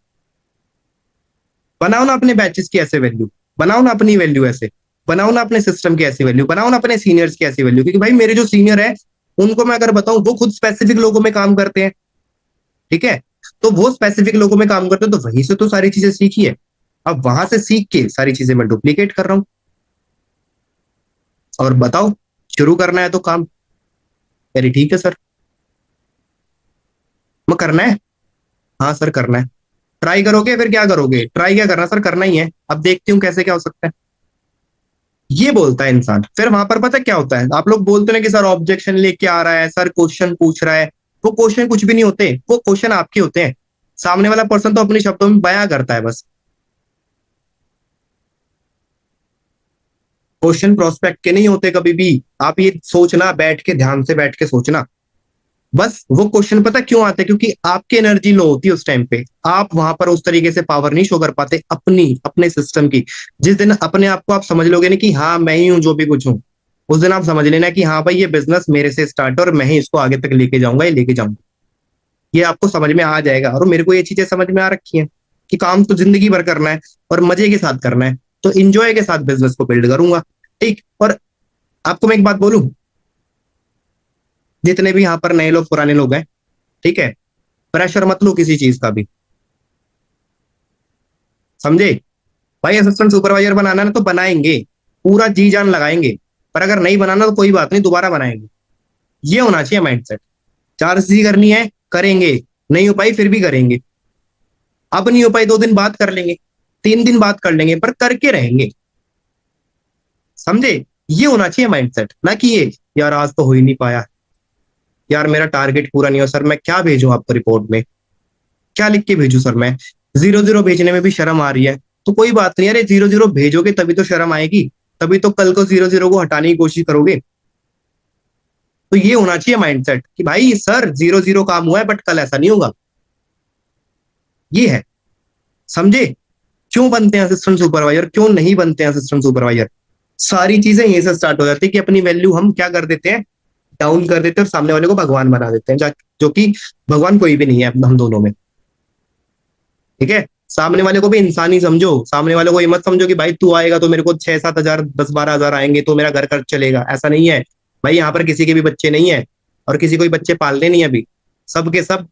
बनाओ ना अपने बैचेस की ऐसे वैल्यू, बनाओ ना अपनी वैल्यू ऐसे, बनाओ ना अपने सिस्टम की ऐसी वैल्यू, बनाओ ना अपने सीनियर्स की ऐसी वैल्यू। क्योंकि भाई मेरे जो सीनियर है उनको मैं अगर बताऊं, वो खुद स्पेसिफिक लोगों में काम करते हैं, ठीक है? तो वो स्पेसिफिक लोगों में काम करते हैं, तो वहीं से तो सारी चीजें सीखी है। अब वहां से सीख के सारी चीजें मैं डुप्लीकेट कर रहा हूँ। और बताओ, शुरू करना है तो काम। अरे ठीक है सर, मैं करना है। हाँ सर करना है। ट्राई करोगे फिर क्या करोगे? ट्राई क्या करना सर, करना ही है, अब देखती हूँ कैसे क्या हो सकता है। ये बोलता है इंसान। फिर वहां पर पता क्या होता है, आप लोग बोलते हैं कि सर ऑब्जेक्शन लेके आ रहा है, सर क्वेश्चन पूछ रहा है। वो क्वेश्चन कुछ भी नहीं होते, वो क्वेश्चन आपके होते हैं। सामने वाला पर्सन तो अपने शब्दों में बयां करता है बस। क्वेश्चन प्रोस्पेक्ट के नहीं होते कभी भी। आप ये सोचना, बैठ के ध्यान से बैठ के सोचना। बस वो क्वेश्चन पता क्यों आते हैं, क्योंकि आपकी एनर्जी लो होती है उस टाइम पे। आप वहां पर उस तरीके से पावर नहीं शो कर पाते अपनी, अपने सिस्टम की। जिस दिन अपने आप को आप समझ लोगे ना कि हाँ मैं ही हूँ जो भी कुछ हूँ, उस दिन आप समझ लेना कि हाँ भाई ये बिजनेस मेरे से स्टार्ट है और मैं ही इसको आगे तक लेके जाऊंगा, ये लेके जाऊंगा। ये आपको समझ में आ जाएगा। और मेरे को ये चीजें समझ में आ रखी हैं कि काम तो जिंदगी भर करना है और मजे के साथ करना है। तो इंजॉय के साथ बिजनेस को बिल्ड करूंगा, ठीक। और आपको मैं एक बात बोलूं, जितने भी यहाँ पर नए लोग पुराने लोग हैं, ठीक है, प्रेशर मत लो किसी चीज का भी, समझे? भाई असिस्टेंट सुपरवाइजर बनाना है ना तो बनाएंगे, पूरा जी जान लगाएंगे। पर अगर नहीं बनाना तो कोई बात नहीं, दोबारा बनाएंगे। ये होना चाहिए माइंडसेट। 4 चीज करनी है, करेंगे, नहीं हो पाई फिर भी करेंगे, अब नहीं हो पाई 2 दिन बाद कर लेंगे, 3 दिन बाद कर लेंगे, पर करके रहेंगे। समझे? ये होना चाहिए माइंडसेट, ना कि ये यार आज तो हो ही नहीं पाया, यार मेरा टारगेट पूरा नहीं हुआ सर, मैं क्या भेजूं आपको रिपोर्ट में, क्या लिख के भेजू सर मैं, 0-0 भेजने में भी शर्म आ रही है। तो कोई बात नहीं, अरे 0-0 भेजोगे तभी तो शर्म आएगी, तभी तो कल को 0-0 को हटाने की कोशिश करोगे। तो ये होना चाहिए माइंडसेट कि भाई सर 0-0 काम हुआ है बट कल ऐसा नहीं होगा। ये है, समझे? क्यों बनते हैं असिस्टेंट सुपरवाइजर, क्यों नहीं बनते हैं असिस्टेंट सुपरवाइजर? सारी चीजें यहीं से स्टार्ट हो जाती है कि अपनी वैल्यू हम क्या कर देते हैं, डाउन कर देते हैं, और सामने वाले को भगवान बना देते हैं, जो कि भगवान कोई भी नहीं है हम दोनों में। ठीक है? सामने वाले को भी इंसान ही समझो, सामने वाले को ये मत समझो कि भाई तू आएगा तो मेरे को 6-7 हजार 10-12 हजार आएंगे तो मेरा घर खर्च चलेगा, ऐसा नहीं है। भाई यहाँ पर किसी के भी बच्चे नहीं है, और किसी को भी बच्चे पालने नहीं है अभी। सबके सब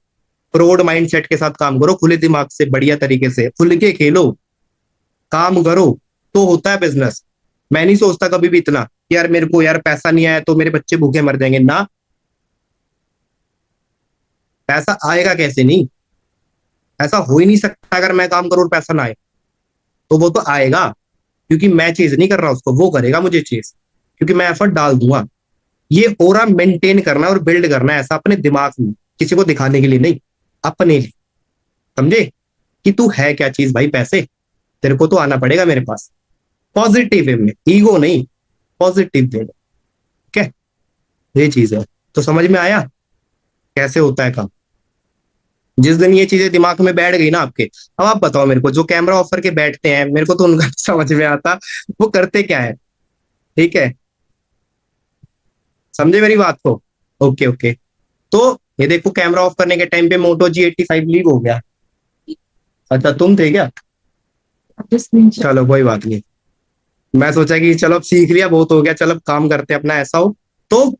प्रोड माइंड सेट के साथ काम करो, खुले दिमाग से, बढ़िया तरीके से खुल के खेलो, काम करो, तो होता है बिजनेस। मैं नहीं सोचता कभी भी इतना कि यार मेरे को यार पैसा नहीं आया तो मेरे बच्चे भूखे मर जाएंगे ना। पैसा आएगा कैसे नहीं, ऐसा हो ही नहीं सकता। अगर मैं काम करूं और पैसा ना आए, तो वो तो आएगा, क्योंकि मैं चीज नहीं कर रहा उसको, वो करेगा मुझे चीज, क्योंकि मैं एफर्ट डाल दूंगा। ये ओरा मेंटेन करना है और बिल्ड करना है ऐसा अपने दिमाग में, किसी को दिखाने के लिए नहीं, अपने लिए। समझे कि तू है क्या चीज भाई? पैसे तेरे को तो आना पड़ेगा मेरे पास, पॉजिटिव वे में, ईगो नहीं, पॉजिटिव वे में। ठीक है? ये चीज है। तो समझ में आया कैसे होता है काम? जिस दिन ये चीजें दिमाग में बैठ गई ना आपके, अब आप बताओ मेरे को, जो कैमरा ऑफ करके बैठते हैं, मेरे को तो उनका समझ में आता वो करते क्या है। ठीक है? समझे मेरी बात को? Okay okay. तो ये देखो, कैमरा ऑफ करने के टाइम पे मोटो G85 लीक हो गया। अच्छा तुम थे क्या? चलो कोई बात नहीं, मैं सोचा कि चलो अब सीख लिया, बहुत हो गया, चलो अब काम करते हैं अपना, ऐसा हो। तो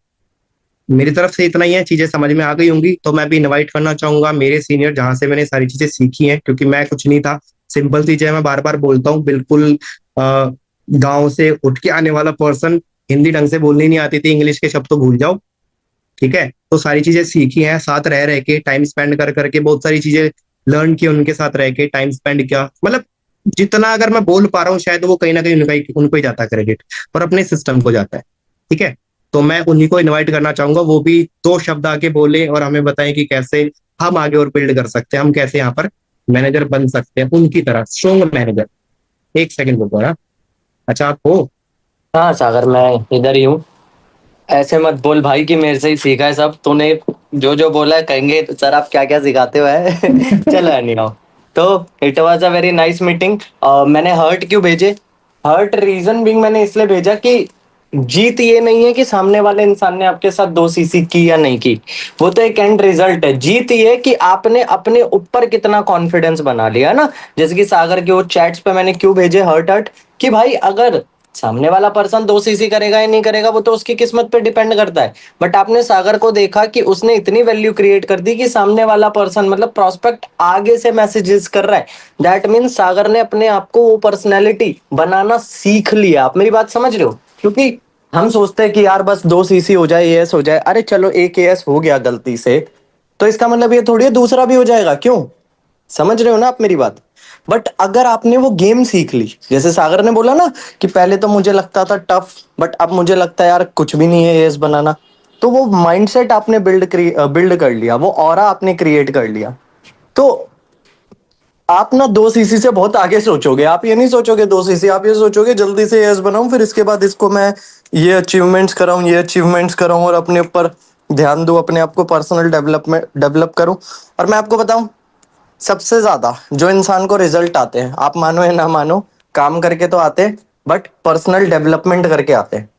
मेरी तरफ से इतना ही है, चीजें समझ में आ गई होंगी। तो मैं भी इनवाइट करना चाहूंगा मेरे सीनियर, जहां से मैंने सारी चीजें सीखी हैं, क्योंकि मैं कुछ नहीं था, सिंपल चीजें मैं बार बार बोलता हूँ, बिल्कुल गांव से उठ के आने वाला पर्सन, हिंदी ढंग से बोलनी नहीं आती थी, इंग्लिश के शब्द तो भूल जाओ। ठीक है? तो सारी चीजें सीखी हैं, साथ रह रह के, टाइम स्पेंड कर करके, बहुत सारी चीजें लर्न की उनके साथ रह के, टाइम स्पेंड किया, मतलब जितना अगर मैं बोल पा रहा हूँ शायद वो कहीं ना कहीं उनको ही जाता है क्रेडिट, और अपने सिस्टम को जाता है। ठीक है? तो मैं उन्हीं को इनवाइट करना चाहूंगा, वो भी 2 शब्द आके बोले और हमें बताएं कि कैसे हम आगे और बिल्ड कर सकते हैं, हम कैसे यहाँ पर मैनेजर बन सकते हैं उनकी तरह, स्ट्रॉन्ग मैनेजर। एक सेकंड रुको ना। अच्छा आप हो? हाँ सागर, मैं इधर ही हूँ। ऐसे मत बोल भाई कि मेरे से ही सीखा है सब तूने। जो जो बोला है कहेंगे तो सर आप क्या क्या सिखाते हो है। चलो एनी हाउ। तो it was a very nice meeting. मैंने हर्ट क्यों भेजे? हर्ट रीजन बिंग मैंने इसलिए भेजा कि जीत ये नहीं है कि सामने वाले इंसान ने आपके साथ 2 सीसी की या नहीं की, वो तो एक एंड रिजल्ट है। जीत ये है कि आपने अपने ऊपर कितना कॉन्फिडेंस बना लिया ना। जैसे कि सागर के वो चैट्स पे मैंने क्यों भेजे हर्ट हर्ट, कि भाई अगर सामने वाला पर्सन 2 सीसी करेगा या नहीं करेगा वो तो उसकी किस्मत पे डिपेंड करता है। बट आपने सागर को देखा कि उसने इतनी वैल्यू क्रिएट कर दी कि सामने वाला पर्सन मतलब प्रोस्पेक्ट आगे से मैसेजेस कर रहा है। दैट मीन्स सागर ने अपने आप को वो पर्सनैलिटी बनाना सीख लिया। आप मेरी बात समझ रहे हो? क्योंकि हम सोचते हैं कि यार बस 2 सीसी हो जाए, एएस हो जाए। अरे चलो एक एएस हो गया गलती से, तो इसका मतलब ये थोड़ी है दूसरा भी हो जाएगा। क्यों? समझ रहे हो ना आप मेरी बात? बट अगर आपने वो गेम सीख ली, जैसे सागर ने बोला ना कि पहले तो मुझे लगता था टफ, बट अब मुझे लगता है यार कुछ भी नहीं है एएस बनाना। तो वो माइंडसेट आपने बिल्ड कर लिया, वो ऑरा आपने क्रिएट कर लिया। तो आप ना 2 सीसी से बहुत आगे सोचोगे। आप ये नहीं सोचोगे 2 सीसी, आप ये सोचोगे जल्दी से एएस बनाऊं, फिर इसके बाद इसको मैं ये अचीवमेंट्स कराऊं, ये अचीवमेंट्स कराऊं, और अपने ऊपर ध्यान दूं, अपने आप को पर्सनल डेवलप करूं। और मैं आपको बताऊं, सबसे ज्यादा जो इंसान को रिजल्ट आते हैं, आप मानो या ना मानो, काम करके तो आते हैं बट पर्सनल डेवलपमेंट करके आते हैं।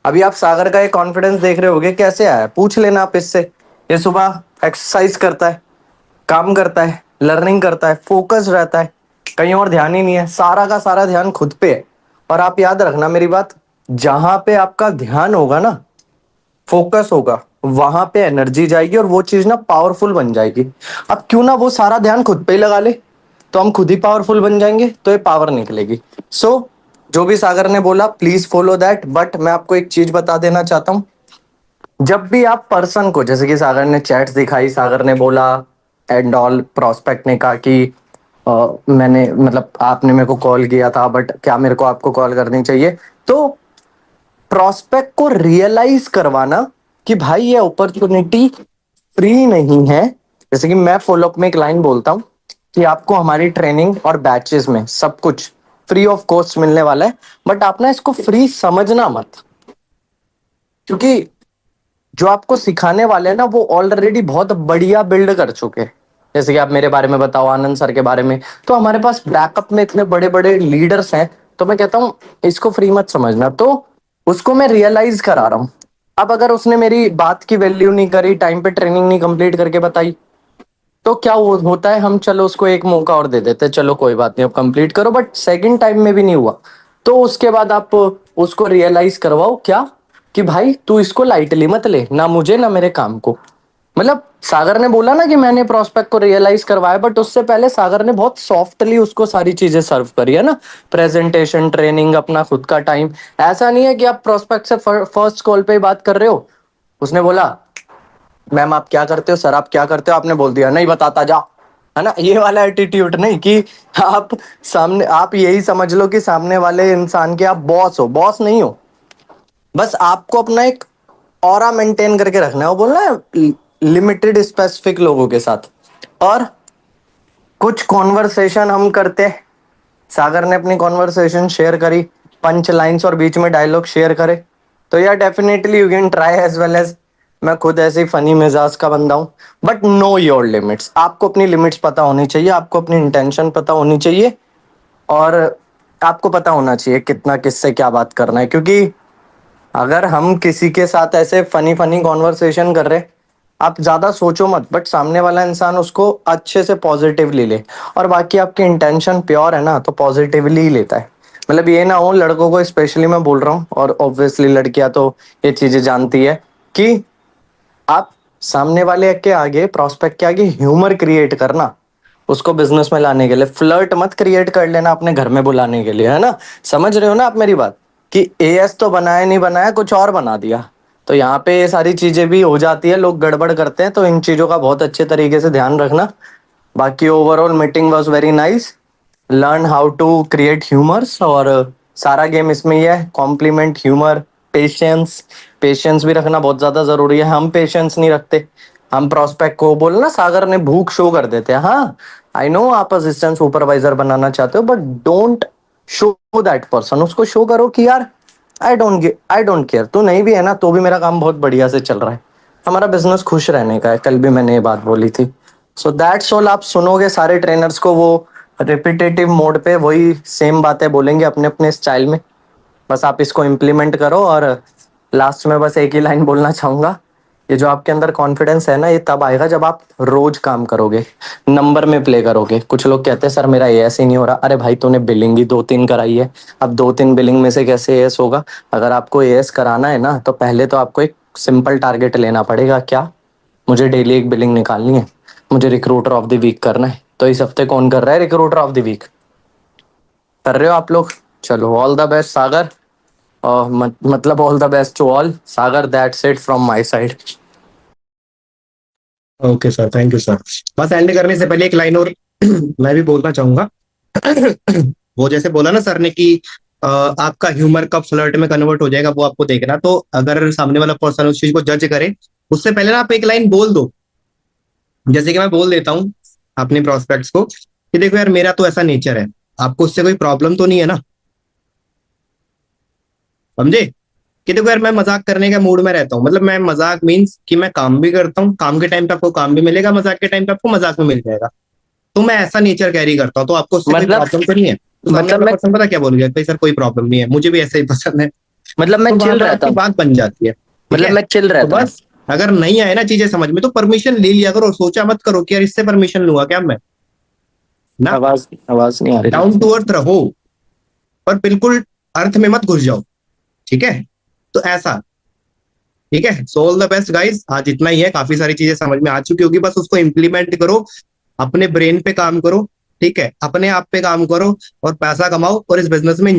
अभी आप सागर का ये कॉन्फिडेंस देख रहे होगे, कैसे आया पूछ लेना आप इससे। ये सुबह एक्सरसाइज करता है, काम करता है, लर्निंग करता है, फोकस रहता है, कहीं और ध्यान ही नहीं है, सारा का सारा ध्यान खुद पे है। और आप याद रखना मेरी बात, जहां पे आपका ध्यान होगा ना, फोकस होगा, वहां पे एनर्जी जाएगी और वो चीज ना पावरफुल बन जाएगी। अब क्यों ना वो सारा ध्यान खुद पे ही लगा ले, तो हम खुद ही पावरफुल बन जाएंगे, तो ये पावर निकलेगी। सो जो भी सागर ने बोला प्लीज फॉलो दैट, बट मैं आपको एक चीज बता देना चाहता हूँ, जब भी आप पर्सन को, जैसे कि सागर ने चैट्स दिखाई, सागर ने बोला एंड ऑल, प्रोस्पेक्ट ने कहा कि मैंने मतलब आपने मेरे को कॉल किया था बट क्या मेरे को आपको कॉल करनी चाहिए, तो प्रोस्पेक्ट को रियलाइज करवाना कि भाई ये अपॉर्चुनिटी फ्री नहीं है। जैसे कि मैं फॉलोअप में एक लाइन बोलता हूँ कि आपको हमारी ट्रेनिंग और बैचेस में सब कुछ फ्री ऑफ कॉस्ट मिलने वाला है, बट आप ना इसको फ्री समझना मत, क्योंकि जो आपको सिखाने वाले हैं ना वो ऑलरेडी बहुत बढ़िया बिल्ड कर चुके हैं। जैसे कि आप मेरे बारे में बताओ, आनंद सर के बारे में, तो हमारे पास बैकअप में इतने बड़े बड़े लीडर्स हैं। तो मैं कहता हूँ इसको फ्री मत समझना, तो उसको मैं रियलाइज करा रहा हूँ। अब अगर उसने मेरी बात की वैल्यू नहीं करी, टाइम पे ट्रेनिंग नहीं कंप्लीट करके बताई, तो क्या होता है, हम चलो उसको एक मौका और दे देते हैं, चलो कोई बात नहीं अब कंप्लीट करो, बट सेकंड टाइम में भी नहीं हुआ, तो उसके बाद आप उसको रियलाइज करवाओ क्या, कि भाई तू इसको लाइटली मत ले, ना मुझे ना मेरे काम को। मतलब सागर ने बोला ना कि मैंने प्रोस्पेक्ट को रियलाइज करवाया, बट उससे पहले सागर ने बहुत सॉफ्टली उसको सारी चीजें सर्व करी है ना, प्रेजेंटेशन, ट्रेनिंग, अपना खुद का टाइम। ऐसा नहीं है कि आप प्रोस्पेक्ट से फर्स्ट कॉल पे ही बात कर रहे हो, उसने बोला मैम आप क्या करते हो, सर आप क्या करते हो, आपने बोल दिया नहीं बताता जा, है ना, ये वाला एटीट्यूड नहीं कि आप सामने, आप यही समझ लो कि सामने वाले इंसान के आप बॉस हो, बॉस नहीं हो, बस आपको अपना एक ऑरा मेंटेन करके रखना है, वो बोलना है लिमिटेड स्पेसिफिक लोगों के साथ। और कुछ कॉन्वर्सेशन हम करते, सागर ने अपनी कॉन्वर्सेशन शेयर करी, पंच लाइंस और बीच में डायलॉग शेयर करे, तो यार definitely you can try as well as. मैं खुद ऐसे ही फनी मिजाज का बंदा हूँ, बट नो योर लिमिट्स, आपको अपनी लिमिट्स पता होनी चाहिए, आपको अपनी इंटेंशन पता होनी चाहिए, और आपको पता होना चाहिए कितना किससे क्या बात करना है, क्योंकि अगर हम किसी के साथ ऐसे फनी फनी कॉन्वर्सेशन कर रहे, आप ज्यादा सोचो मत, बट सामने वाला इंसान उसको अच्छे से पॉजिटिवली ले, और बाकी आपकी इंटेंशन प्योर है ना तो पॉजिटिवली ही लेता है। मतलब ये ना हो, लड़कों को स्पेशली मैं बोल रहा हूँ, और ऑब्वियसली लड़कियां तो ये चीजें जानती है, कि आप सामने वाले के आगे, प्रोस्पेक्ट के आगे ह्यूमर क्रिएट करना, उसको बिजनेस में लाने के लिए, फ्लर्ट मत क्रिएट कर लेना अपने घर में बुलाने के लिए, है ना। समझ रहे हो ना आप मेरी बात, कि एएस तो बनाया नहीं बनाया, कुछ और बना दिया, तो यहाँ पे ये सारी चीजें भी हो जाती है, लोग गड़बड़ करते हैं, तो इन चीजों का बहुत अच्छे तरीके से ध्यान रखना। बाकी overall meeting was very nice, learn how to create humours, और सारा गेम इसमें ही है, कॉम्प्लीमेंट ह्यूमर, पेशेंस, पेशेंस भी रखना बहुत ज्यादा जरूरी है, हम पेशेंस नहीं रखते, हम प्रोस्पेक्ट को बोल ना, सागर ने भूख शो कर देते हैं। हाँ आई नो आप असिस्टेंट सुपरवाइजर बनाना चाहते हो, but don't show that person, उसको शो करो कि यार आई डोंट केयर, तू नहीं भी है ना तो भी मेरा काम बहुत बढ़िया से चल रहा है, हमारा बिजनेस खुश रहने का है, कल भी मैंने ये बात बोली थी। सो दैट्स ऑल, आप सुनोगे सारे ट्रेनर्स को वो रिपीटेटिव मोड पे वही सेम बातें बोलेंगे अपने अपने स्टाइल में, बस आप इसको इम्प्लीमेंट करो। और लास्ट में बस एक ही लाइन बोलना चाहूंगा, ये जो आपके अंदर कॉन्फिडेंस है ना, ये तब आएगा जब आप रोज काम करोगे, नंबर में प्ले करोगे। कुछ लोग कहते हैं सर मेरा एएस ही नहीं हो रहा, अरे भाई तूने बिलिंग ही 2-3 कराई है, अब 2-3 बिलिंग में से कैसे एएस होगा। अगर आपको एएस कराना है ना, तो पहले तो आपको एक सिंपल टारगेट लेना पड़ेगा, क्या, मुझे डेली एक बिलिंग निकालनी है, मुझे रिक्रूटर ऑफ द वीक करना है। तो इस हफ्ते कौन कर रहा है रिक्रूटर ऑफ द वीक, कर रहे हो आप लोग, चलो ऑल द बेस्ट सागर, और मतलब all the best to all Sagar, that's it from my side. Okay sir, thank you sir. बस एंड करने से पहले एक लाइन और मैं भी बोलना चाहूंगा। वो जैसे बोला ना सर ने कि आपका ह्यूमर कब फ्लर्ट में कन्वर्ट हो जाएगा वो आपको देखना, तो अगर सामने वाला पर्सन उस चीज को जज करे उससे पहले ना आप एक लाइन बोल दो। जैसे कि मैं बोल देता हूँ अपने प्रोस्पेक्ट्स को कि देखो यार मेरा तो ऐसा नेचर है, आपको उससे कोई प्रॉब्लम तो नहीं है ना, समझे, कि देखो यार मैं मजाक करने का मूड में रहता हूँ, मतलब मैं मजाक मीन्स कि मैं काम भी करता हूँ, काम के टाइम पे आपको काम भी मिलेगा, मजाक के टाइम पे आपको मजाक में मिल जाएगा, तो मैं ऐसा नेचर कैरी करता हूँ, तो आपको उससे कोई मतलब प्रॉब्लम तो नहीं है। तो सामने मतलब वाला मैं पर्सन पता क्या बोल गया, भाई सर कोई प्रॉब्लम नहीं है, मुझे भी ऐसा ही पसंद है, मतलब मैं तो वहां चिल पर रहता आपकी हूँ, बात बन जाती है, ठीक मतलब है। मैं चिल तो रहता हूँ। बस अगर नहीं आए ना चीजें समझ में, तो परमिशन ले लिया करो, सोचा मत करो कि यार इससे परमिशन लूंगा क्या मैं, ना, आवाज आवाज नहीं आ रही। डाउन टू अर्थ रहो, पर बिल्कुल अर्थ में मत घुस जाओ, ठीक है, तो ऐसा, ठीक है। So all the best guys, आज इतना ही है, काफी सारी चीजें समझ में आ चुकी होगी, बस उसको इम्प्लीमेंट करो, अपने ब्रेन पे काम करो, ठीक है, अपने आप पे काम करो और पैसा कमाओ और इस बिजनेस में